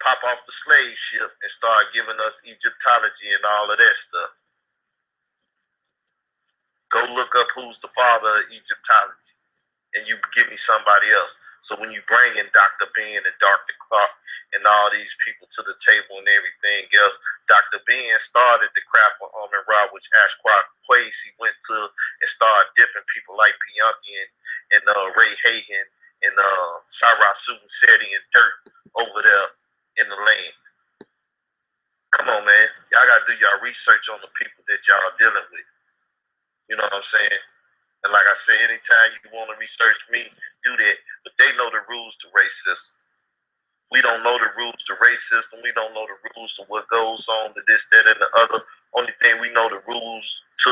pop off the slave ship and start giving us Egyptology and all of that stuff. Go look up who's the father of Egyptology, and you give me somebody else. So when you bring in Dr. Ben and Dr. Clark and all these people to the table and everything else, Dr. Ben started the crap on Armin Ra, which Ashquat Quasi went to and started different people like Bianchi and Ray Hagen and Sarah Sunseti and Dirt over there in the land. Come on, man. Y'all got to do y'all research on the people that y'all dealing with. You know what I'm saying? And like I said, anytime you want to research me, do that. But they know the rules to racism. We don't know the rules to racism. We don't know the rules to what goes on to this, that, and the other. Only thing we know the rules to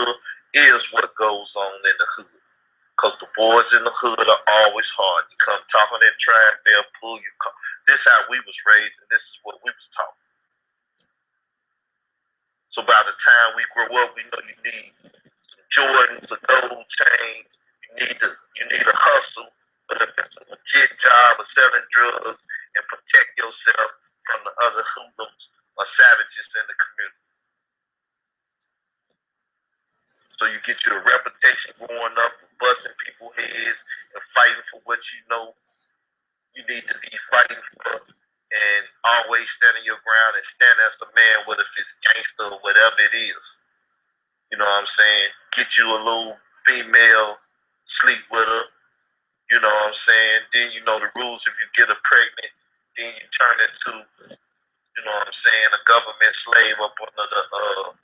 is what goes on in the hood. Because the boys in the hood are always hard. You come talking that trash, they'll pull you. This is how we was raised, and this is what we was taught. So by the time we grow up, we know you need Jordans, a gold chain. You need a hustle, but if it's a legit job of selling drugs and protect yourself from the other hoodlums or savages in the community. So you get your reputation going up, busting people's heads and fighting for what you know you need to be fighting for, and always standing your ground and stand as a man, whether it's gangster or whatever it is. You know what I'm saying? Get you a little female sleep with her. You know what I'm saying? Then you know the rules. If you get her pregnant, then you turn into, you know what I'm saying, a government slave up under the,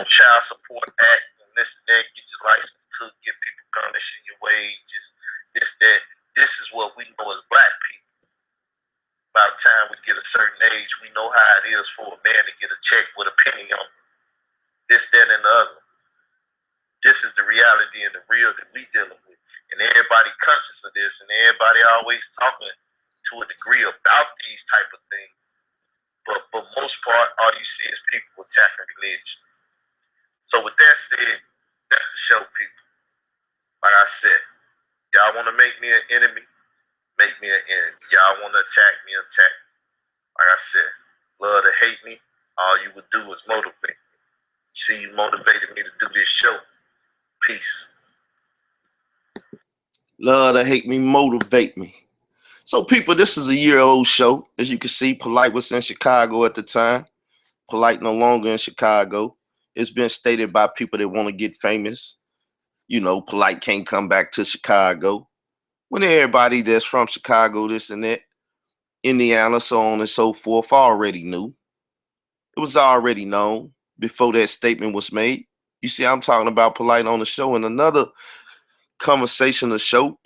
Child Support Act and this and that. Get your license to get people garnishing your wages. This, that. This is what we know as black people. By the time we get a certain age, we know how it is for a man to get a check with a penny on it. This, that, and the other. This is the reality and the real that we dealing with. And everybody conscious of this, and everybody always talking to a degree about these type of things. But for most part, all you see is people attacking religion. So with that said, that's the show, people. Like I said, y'all want to make me an enemy, make me an enemy. Y'all want to attack me, attack me. Like I said, love to hate me, all you would do is motivate me. See, you motivated me to do this show. Peace. Love to hate me, motivate me. So, people, this is a year-old show. As you can see, Polite was in Chicago at the time. Polite no longer in Chicago. It's been stated by people that want to get famous. You know, Polite can't come back to Chicago. When everybody that's from Chicago, this and that, Indiana, so on and so forth, already knew. It was already known before that statement was made. You see, I'm talking about Polite on the show, and another conversation or show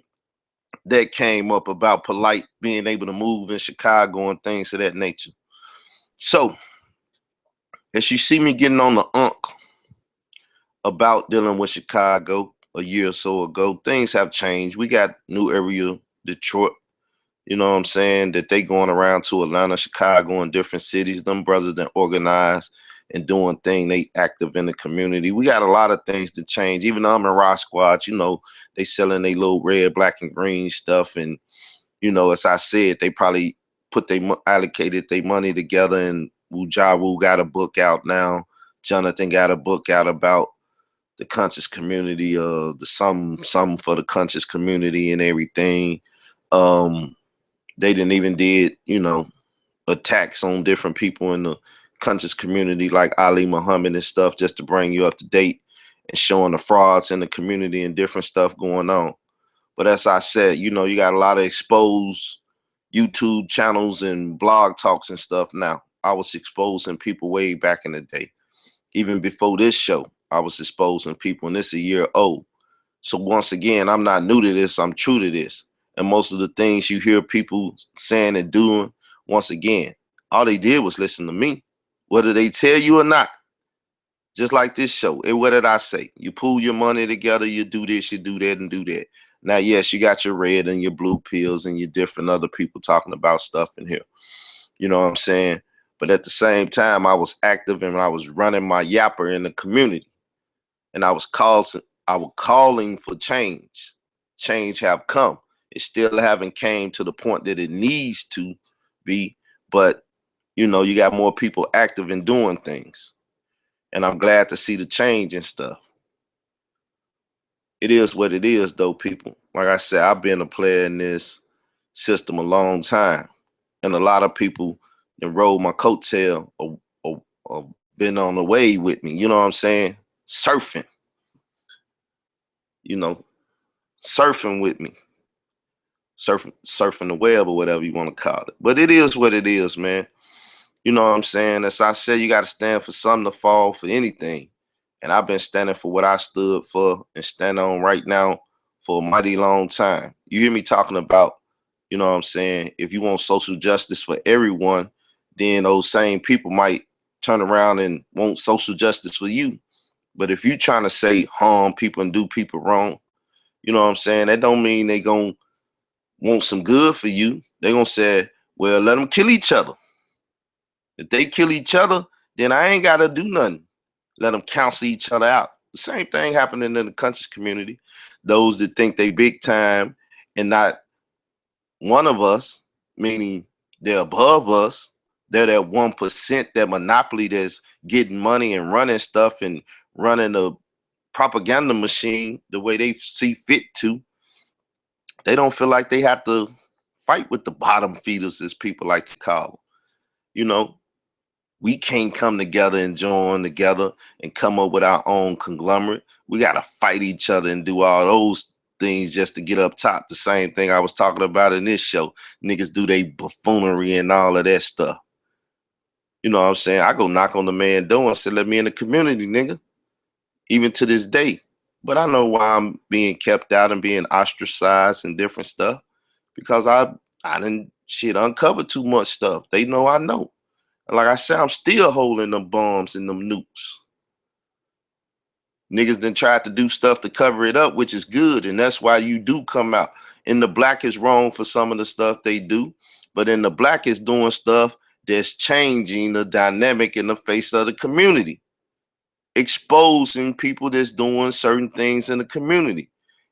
that came up about Polite being able to move in Chicago and things of that nature. So, as you see me getting on the about dealing with Chicago a year or so ago, things have changed. We got new area, Detroit, you know what I'm saying, that they going around to Atlanta, Chicago, and different cities. Them brothers that organize and doing things, they active in the community. We got a lot of things to change. Even though I'm in Rock Squad, you know, they selling their little red, black, and green stuff. And, you know, as I said, they probably allocated their money together, and Wujawu got a book out now. Jonathan got a book out about the conscious community, the some for the conscious community and everything. They didn't even did, you know, attacks on different people in the conscious community like Ali Muhammad and stuff, just to bring you up to date and showing the frauds in the community and different stuff going on. But as I said, you know, you got a lot of exposed YouTube channels and blog talks and stuff now. I was exposing people way back in the day. Even before this show, I was exposing people, and this is a year old. So once again, I'm not new to this, I'm true to this. And most of the things you hear people saying and doing, once again, all they did was listen to me. Whether they tell you or not, just like this show. And what did I say? You pool your money together, you do this, you do that, and do that. Now, yes, you got your red and your blue pills and your different other people talking about stuff in here. You know what I'm saying? But at the same time, I was active and I was running my yapper in the community. And I was calling for change. Change have come. It still haven't came to the point that it needs to be, but you know, you got more people active in doing things. And I'm glad to see the change and stuff. It is what it is, though, people. Like I said, I've been a player in this system a long time. And a lot of people that rode my coattail or been on the wave with me. You know what I'm saying? Surfing. You know, surfing with me. Surfing the web or whatever you want to call it. But it is what it is, man. You know what I'm saying? As I said, you got to stand for something to fall for anything. And I've been standing for what I stood for and stand on right now for a mighty long time. You hear me talking about, you know what I'm saying? If you want social justice for everyone, then those same people might turn around and want social justice for you. But if you trying to say harm people and do people wrong, you know what I'm saying? That don't mean they gonna want some good for you. They gonna say, well, let them kill each other. If they kill each other, then I ain't gotta do nothing. Let them cancel each other out. The same thing happening in the conscious community. Those that think they big time and not one of us, meaning they're above us, they're that 1%, that monopoly that's getting money and running stuff and running a propaganda machine the way they see fit to. They don't feel like they have to fight with the bottom feeders, as people like to call them. You know, We can't come together and join together and come up with our own conglomerate. We got to fight each other and do all those things just to get up top. The same thing I was talking about in this show. Niggas do they buffoonery and all of that stuff. You know what I'm saying? I go knock on the man door and say, let me in the community, nigga. Even to this day. But I know why I'm being kept out and being ostracized and different stuff. Because I didn't uncover too much stuff. They know I know. And like I said, I'm still holding them bombs and them nukes. Niggas done tried to do stuff to cover it up, which is good. And that's why you do come out. And the black is wrong for some of the stuff they do. But in the black is doing stuff that's changing the dynamic in the face of the community. Exposing people that's doing certain things in the community.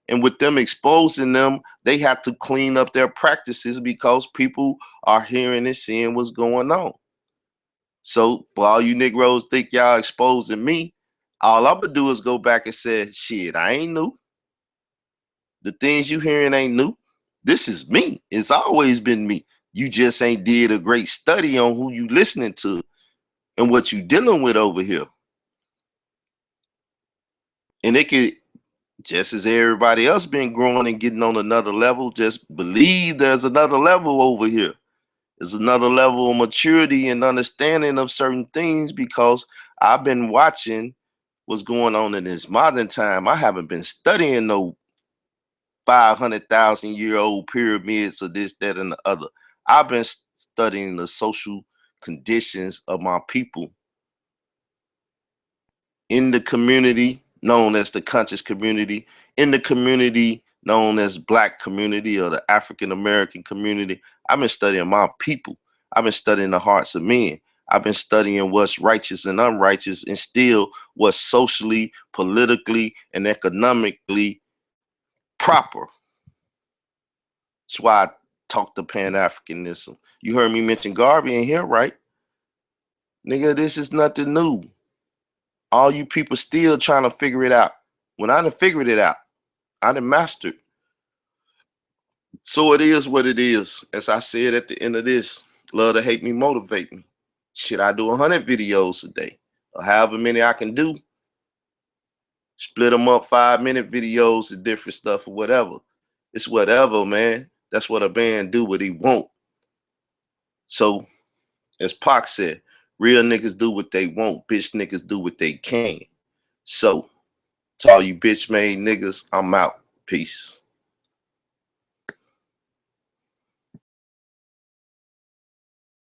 And with them exposing them, they have to clean up their practices because people are hearing and seeing what's going on. So for all you Negroes think y'all exposing me, all I'm gonna do is go back and say, shit, I ain't new. The things you hearing ain't new. This is me. It's always been me. You just ain't did a great study on who you listening to and what you dealing with over here. And it could, just as everybody else been growing and getting on another level, just believe there's another level over here. There's another level of maturity and understanding of certain things because I've been watching what's going on in this modern time. I haven't been studying no 500,000-year-old pyramids or this, that, and the other. I've been studying the social conditions of my people in the community known as the conscious community, in the community known as Black community or the African American community. I've been studying my people. I've been studying the hearts of men. I've been studying what's righteous and unrighteous and still what's socially, politically, and economically proper. That's why I talk to Pan-Africanism. You heard me mention Garvey in here, right? Nigga, this is nothing new. All you people still trying to figure it out. When I done figured it out, I done mastered. So it is what it is. As I said at the end of this, love to hate me, motivate me. Shit, I do 100 videos a day, or however many I can do. Split them up 5-minute videos and different stuff or whatever. It's whatever, man. That's what a band do what he want. So, as Pac said, real niggas do what they want. Bitch niggas do what they can. So, to all you bitch made niggas, I'm out. Peace.